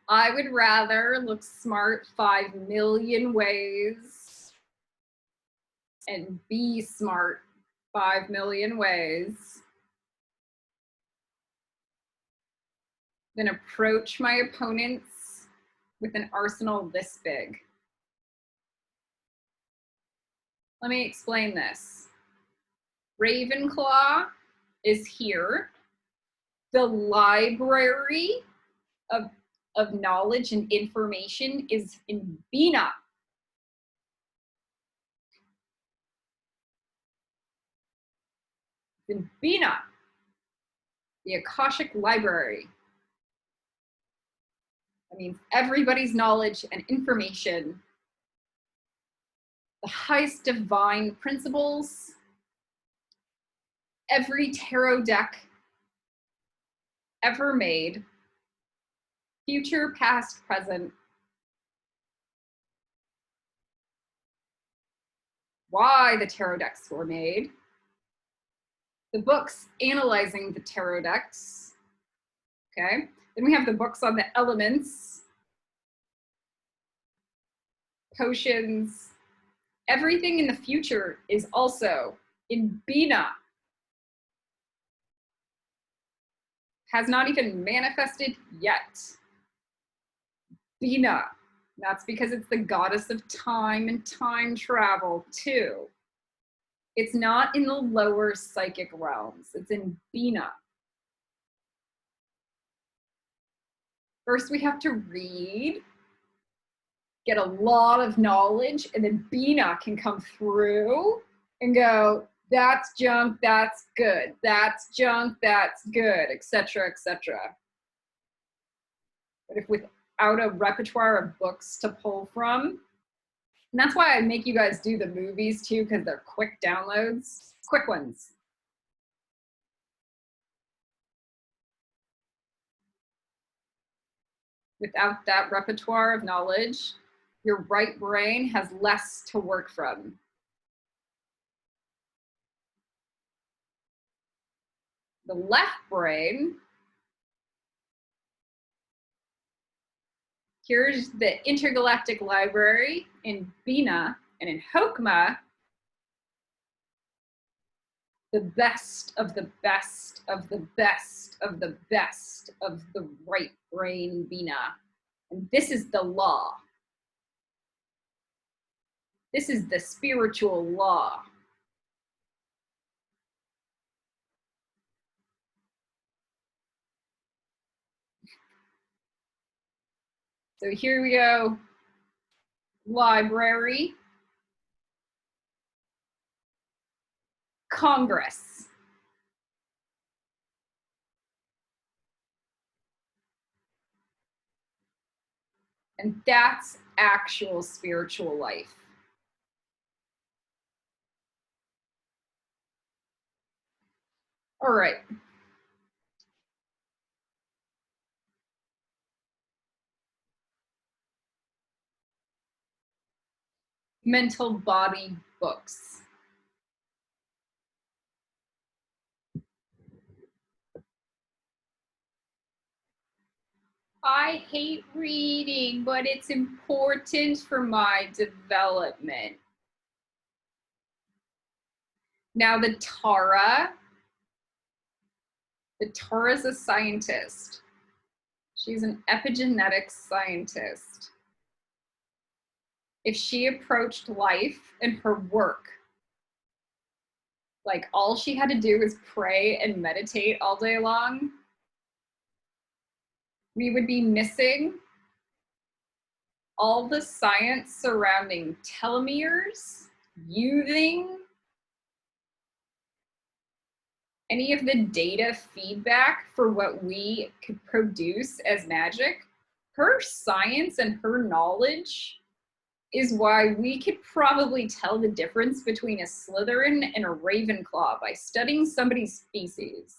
I would rather look smart 5 million ways and be smart 5 million ways than approach my opponents with an arsenal this big. Let me explain this. Ravenclaw is here. The library of knowledge and information is in Bina. In Bina, the Akashic Library. That means everybody's knowledge and information, the highest divine principles, every tarot deck ever made, future, past, present, why the tarot decks were made, the books analyzing the tarot decks, okay? Then we have the books on the elements, potions. Everything in the future is also in Bina. Has not even manifested yet. Bina. That's because it's the goddess of time and time travel too. It's not in the lower psychic realms. It's in Bina. First, we have to read, get a lot of knowledge, and then Bina can come through and go, that's junk, that's good. That's junk, that's good, etc., etc. But if without a repertoire of books to pull from, and that's why I make you guys do the movies too, because they're quick downloads, quick ones. Without that repertoire of knowledge, your right brain has less to work from. The left brain, here's the intergalactic library in Bina, and in Hokmah, the best of the best of the best of the best of the right brain Bina. And this is the law. This is the spiritual law. So here we go. Library. Congress. And that's actual spiritual life. All right. Mental body books. I hate reading, but it's important for my development. Now the Tara's a scientist. She's an epigenetics scientist. If she approached life and her work, like all she had to do was pray and meditate all day long, we would be missing all the science surrounding telomeres, youthing, any of the data feedback for what we could produce as magic. Her science and her knowledge is why we could probably tell the difference between a Slytherin and a Ravenclaw by studying somebody's species.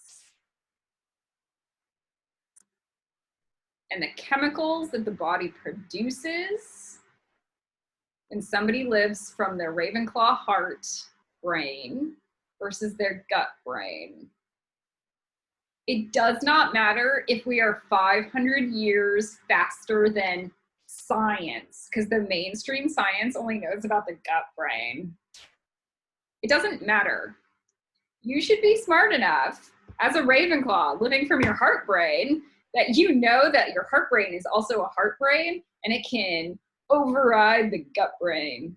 And the chemicals that the body produces when somebody lives from their Ravenclaw heart brain versus their gut brain. It does not matter if we are 500 years faster than science, because the mainstream science only knows about the gut brain. It doesn't matter. You should be smart enough as a Ravenclaw living from your heart brain that you know that your heart brain is also a heart brain and it can override the gut brain.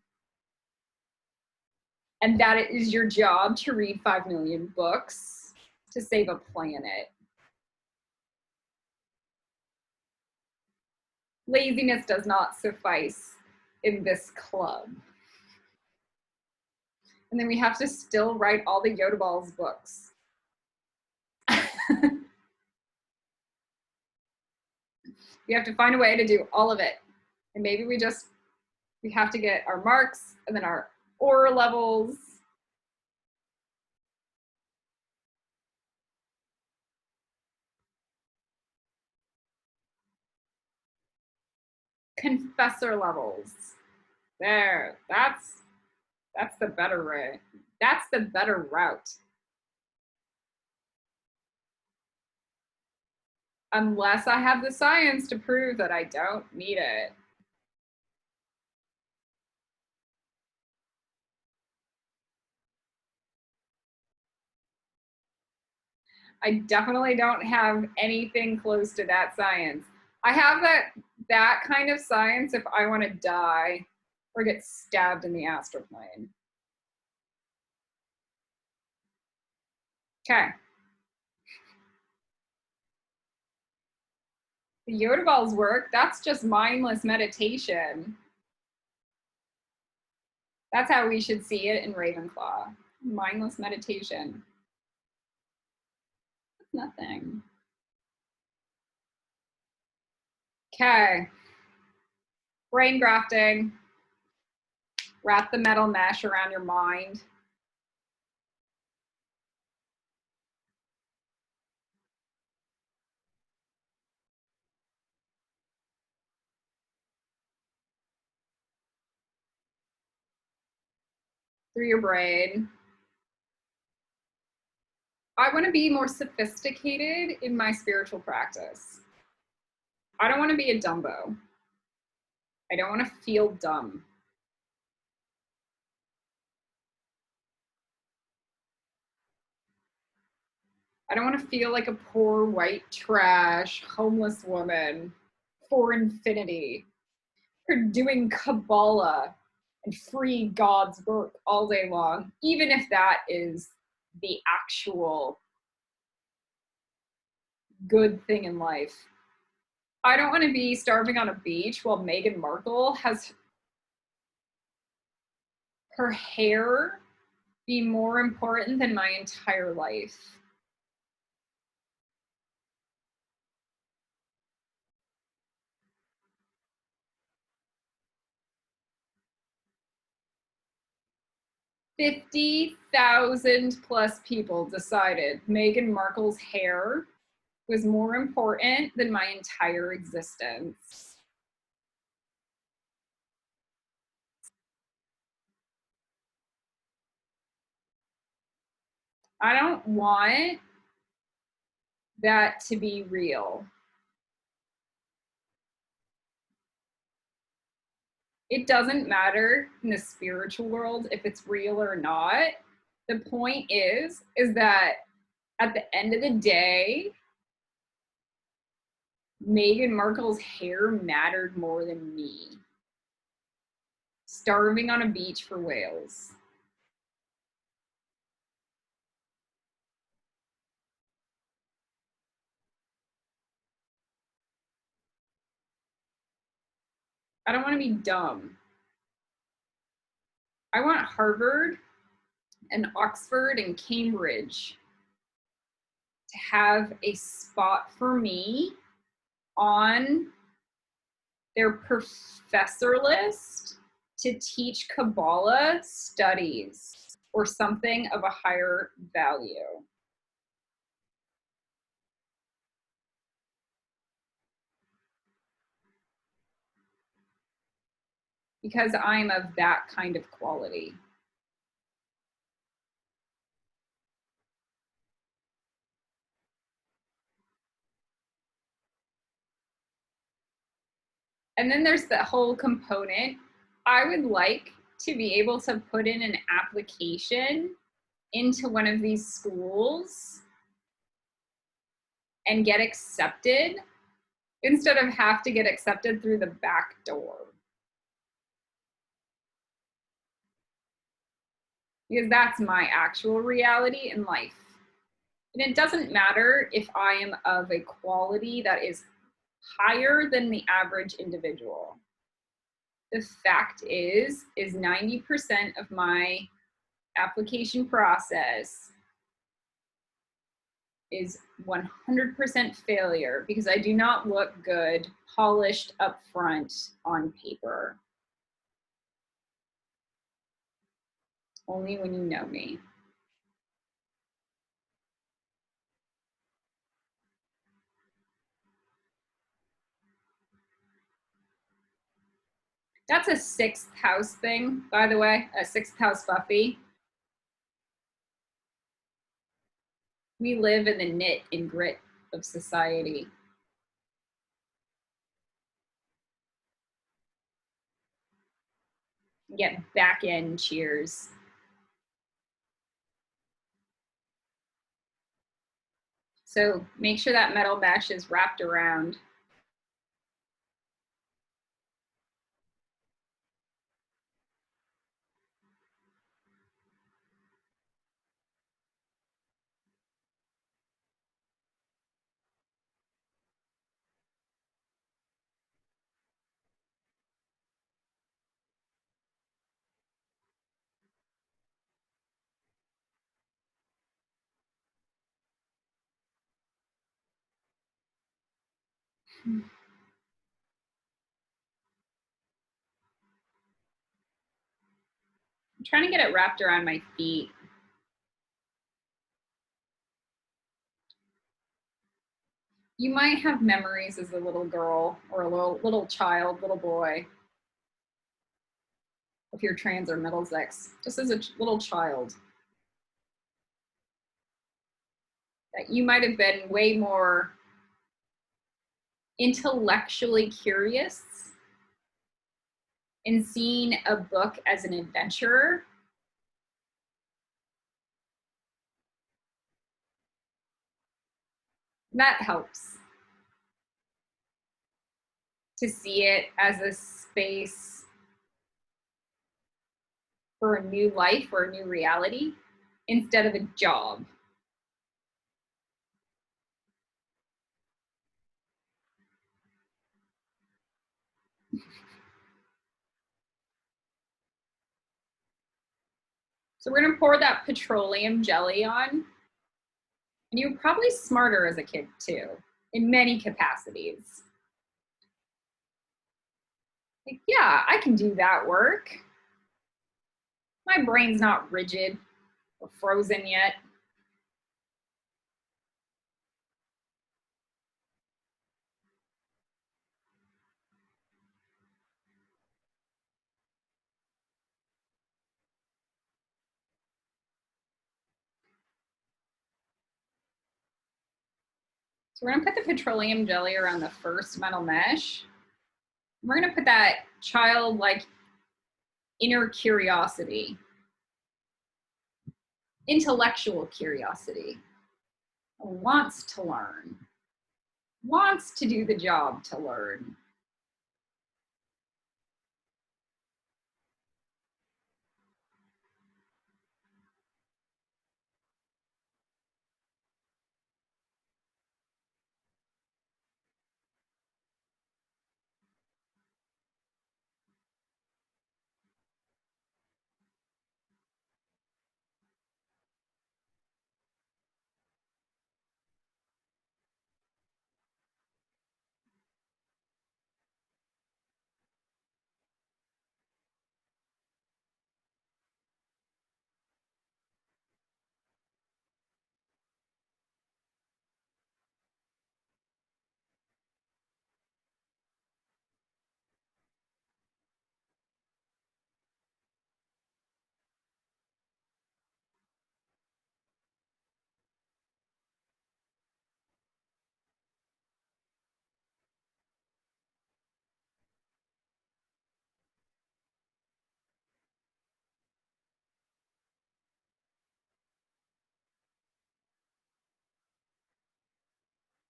And that it is your job to read 5 million books to save a planet. Laziness does not suffice in this club. And then we have to still write all the Yoda Balls books. We have to find a way to do all of it. And maybe we have to get our marks and then our aura levels. Confessor levels. There, that's the better route. That's the better route. Unless I have the science to prove that I don't need it. I definitely don't have anything close to that science. I have that kind of science if I want to die or get stabbed in the astral plane. Okay. The Yoda Balls work, that's just mindless meditation. That's how we should see it in Ravenclaw. Mindless meditation. Nothing. Okay. Brain grafting. Wrap the metal mesh around your mind. Through your brain. I want to be more sophisticated in my spiritual practice. I don't want to be a Dumbo. I don't want to feel dumb. I don't want to feel like a poor white trash homeless woman for infinity, for doing kabbalah and free God's work all day long, even if that is the actual good thing in life. I don't want to be starving on a beach while Meghan Markle has her hair be more important than my entire life. $50,000 plus people decided Meghan Markle's hair was more important than my entire existence. I don't want that to be real. It doesn't matter in the spiritual world if it's real or not. The point is that at the end of the day, Meghan Markle's hair mattered more than me. Starving on a beach for whales. I don't want to be dumb. I want Harvard and Oxford and Cambridge to have a spot for me on their professor list to teach Kabbalah studies or something of a higher value. Because I'm of that kind of quality. And then there's the whole component. I would like to be able to put in an application into one of these schools and get accepted instead of have to get accepted through the back door. Because that's my actual reality in life. And it doesn't matter if I am of a quality that is higher than the average individual. The fact is 90% of my application process is 100% failure because I do not look good polished up front on paper. Only when you know me. That's a 6th house thing, by the way, a 6th house Buffy. We live in the knit and grit of society. Get back end cheers. So make sure that metal mesh is wrapped around. I'm trying to get it wrapped around my feet. You might have memories as a little girl or a little child, little boy, if you're trans or middle sex, just as a little child, that you might have been way more intellectually curious and seen a book as an adventurer. That helps to see it as a space for a new life or a new reality instead of a job. So we're gonna pour that petroleum jelly on. And you were probably smarter as a kid too, in many capacities. Like, yeah, I can do that work. My brain's not rigid or frozen yet. So we're gonna put the petroleum jelly around the first metal mesh. We're gonna put that childlike inner curiosity, intellectual curiosity, wants to learn, wants to do the job to learn.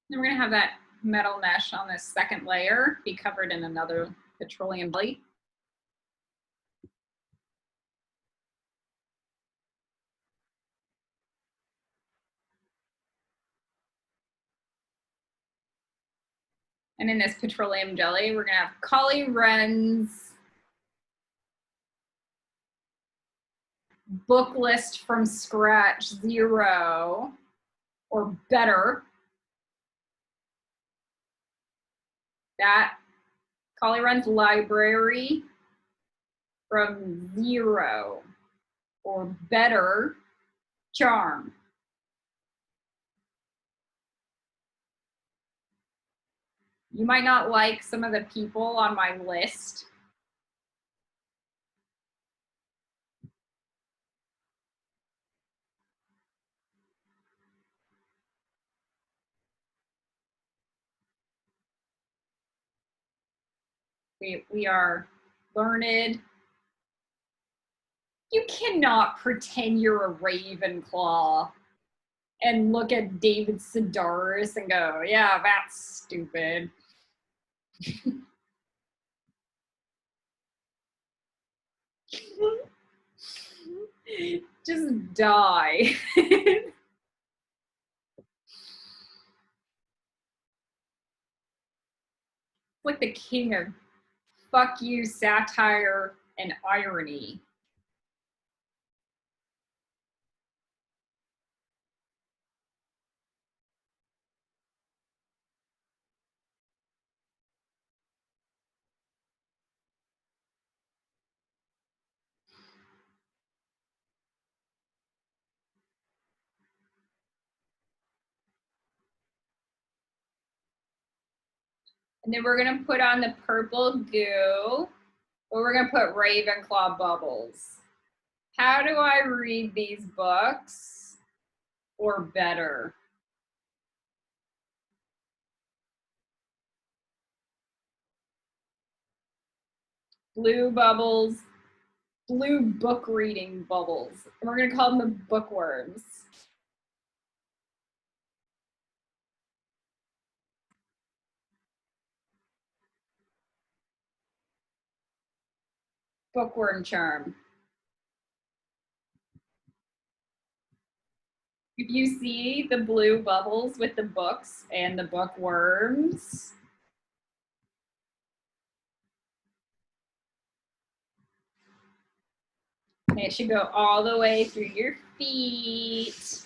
Then we're gonna have that metal mesh on this second layer be covered in another petroleum jelly. And in this petroleum jelly, we're gonna have Collie Wren's book list from scratch 0 or better. That Collie Wren's library from 0 or better charm. You might not like some of the people on my list. We are learned. You cannot pretend you're a Ravenclaw and look at David Sedaris and go, yeah, that's stupid. Just die. Like the king of fuck you, satire, and irony. And then we're gonna put on the purple goo, but we're gonna put Ravenclaw bubbles. How do I read these books? Or better? Blue bubbles, blue book reading bubbles. And we're gonna call them the bookworms. Bookworm charm. If you see the blue bubbles with the books and the bookworms, it should go all the way through your feet.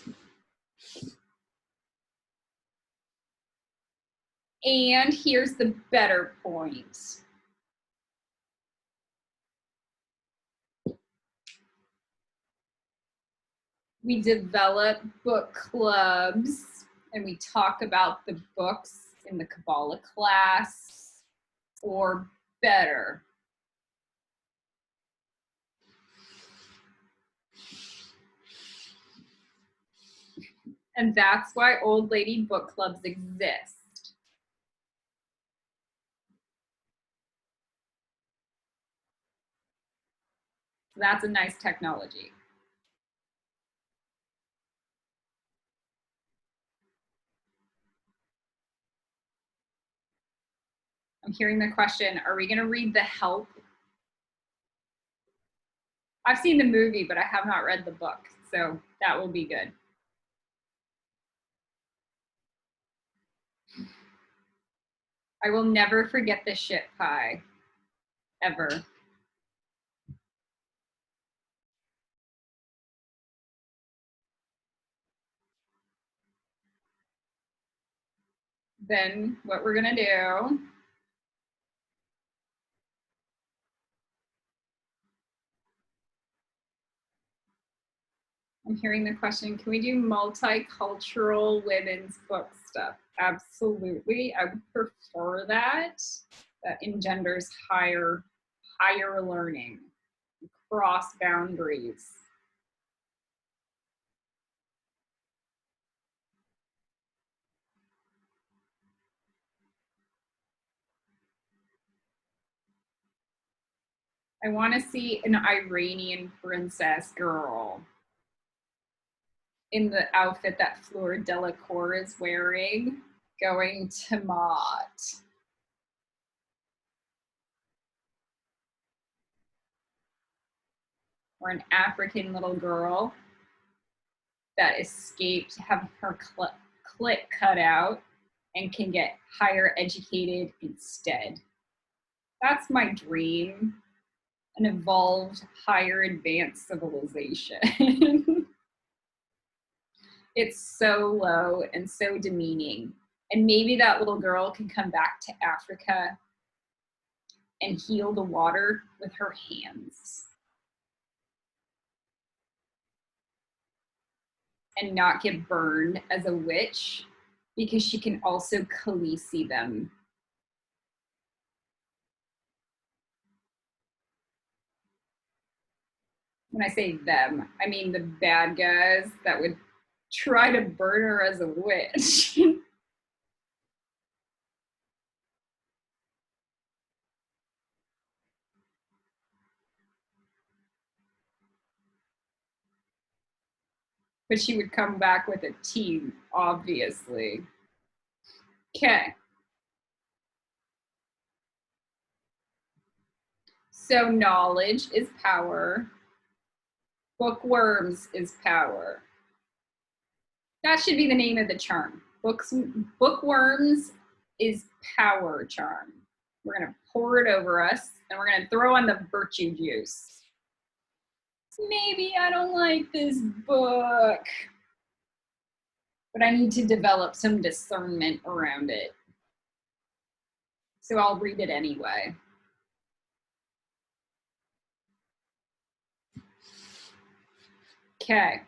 And here's the better point. We develop book clubs and we talk about the books in the Kabbalah class or better. And that's why old lady book clubs exist. That's a nice technology. I'm hearing the question, are we gonna read The Help? I've seen the movie, but I have not read the book, so that will be good. I will never forget the shit pie, ever. Then what we're gonna do, I'm hearing the question, can we do multicultural women's book stuff? Absolutely, I would prefer that. That engenders higher learning, cross boundaries. I want to see an Iranian princess girl in the outfit that Fleur Delacour is wearing. going to Mott. Or an African little girl that escaped having her clit cut out and can get higher educated instead. That's my dream, an evolved, higher advanced civilization. It's so low and so demeaning. And maybe that little girl can come back to Africa and heal the water with her hands. And not get burned as a witch because she can also khaleesi them. When I say them, I mean the bad guys that would try to burn her as a witch. But she would come back with a team, obviously. Okay. So knowledge is power. Bookworms is power. That should be the name of the charm. Bookworms is power charm. We're gonna pour it over us and we're gonna throw on the virtue juice. Maybe I don't like this book, but I need to develop some discernment around it. So I'll read it anyway. Okay.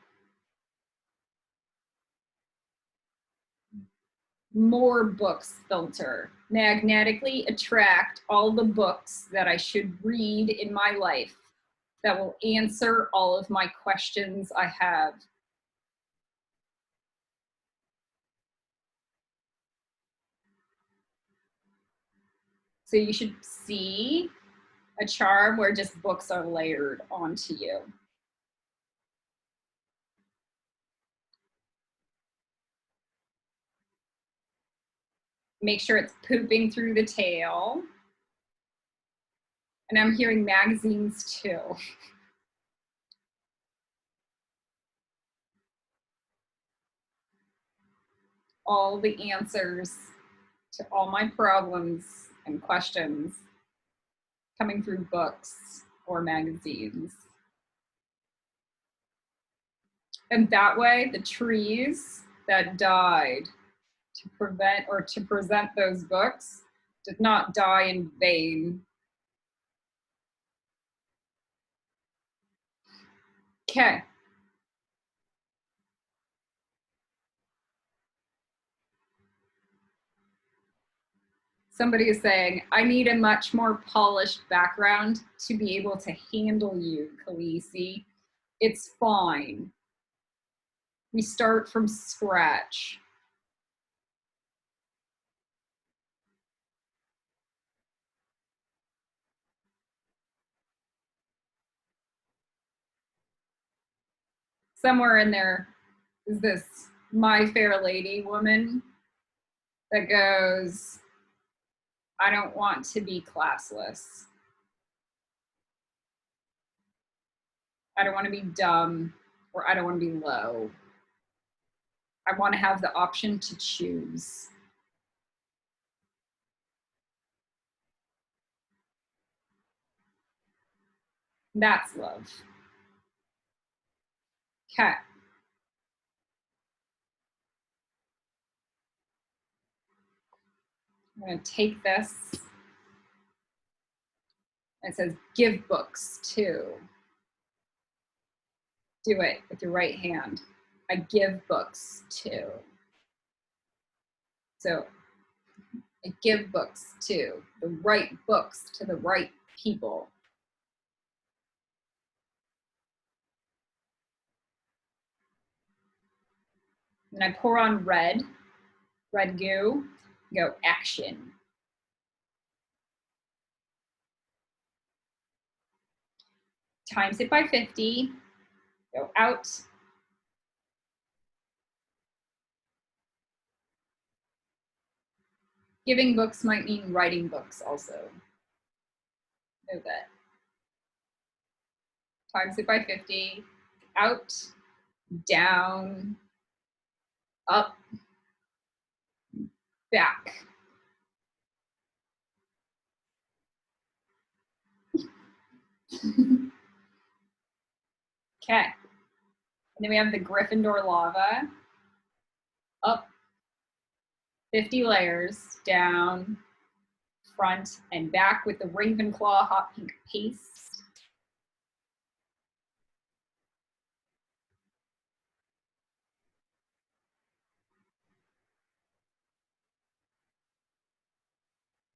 More books filter. Magnetically attract all the books that I should read in my life that will answer all of my questions I have. So you should see a charm where just books are layered onto you. Make sure it's pooping through the tail. And I'm hearing magazines too. All the answers to all my problems and questions coming through books or magazines. And that way, the trees that died to prevent or to present those books did not die in vain. Okay. Somebody is saying, I need a much more polished background to be able to handle you, Khaleesi. It's fine. We start from scratch. Somewhere in there is this My Fair Lady woman that goes, I don't want to be classless. I don't want to be dumb, or I don't want to be low. I want to have the option to choose. That's love. Okay. I'm going to take this. It says give books to. Do it with your right hand. I give books to. So I give books to the right books to the right people. And I pour on red goo, go action. Times it by 50, go out. Giving books might mean writing books also. Know that. Times it by 50. Out, down, up, back. Okay. And then we have the Gryffindor lava. Up, 50 layers, down, front, and back with the Ravenclaw hot pink paste.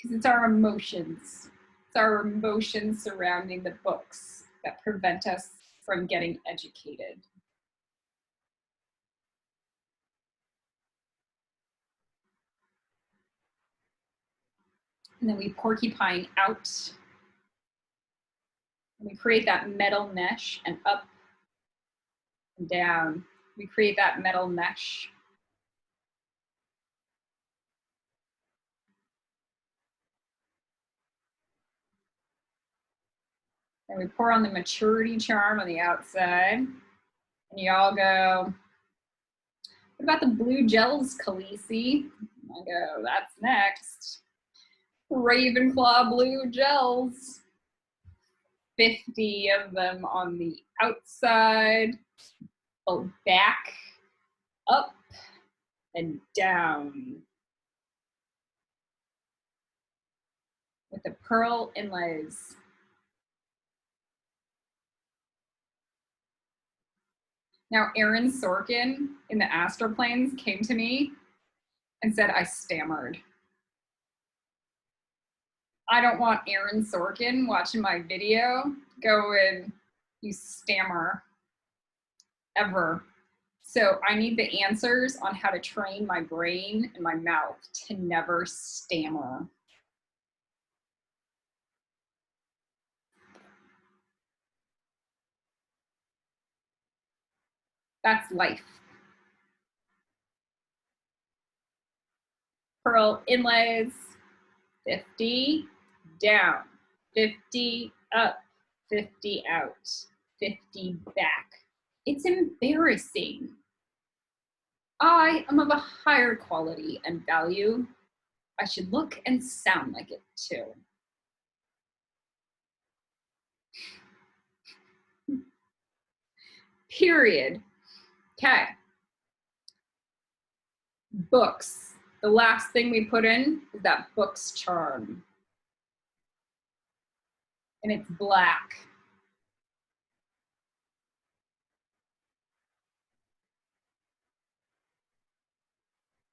Because it's our emotions. It's our emotions surrounding the books that prevent us from getting educated. And then we porcupine out. And we create that metal mesh, and up and down. We create that metal mesh. And we pour on the maturity charm on the outside. And you all go, what about the blue gels, Khaleesi? I go, that's next. Ravenclaw blue gels. 50 of them on the outside. Oh, back, up, and down. With the pearl inlays. Now, Aaron Sorkin in the astral planes came to me and said I stammered. I don't want Aaron Sorkin watching my video going, you stammer, ever. So I need the answers on how to train my brain and my mouth to never stammer. That's life. Pearl inlays, 50 down, 50 up, 50 out, 50 back. It's embarrassing. I am of a higher quality and value. I should look and sound like it too. Period. Okay. Books. The last thing we put in is that books charm. And it's black.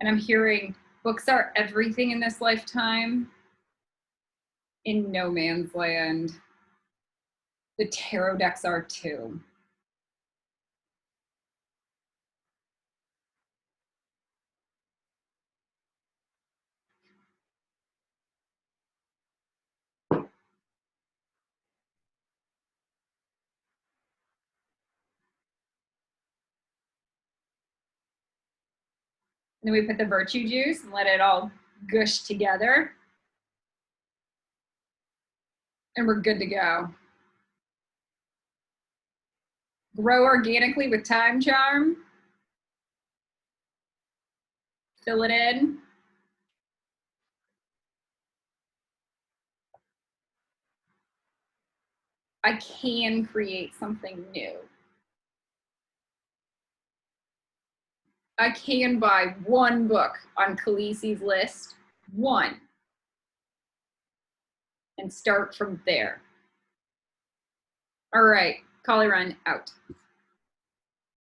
And I'm hearing books are everything in this lifetime. In no man's land. The tarot decks are too. And then we put the virtue juice and let it all gush together. And we're good to go. Grow organically with time charm. Fill it in. I can create something new. I can buy one book on Khaleesi's list, one, and start from there. All right, Collie Run out.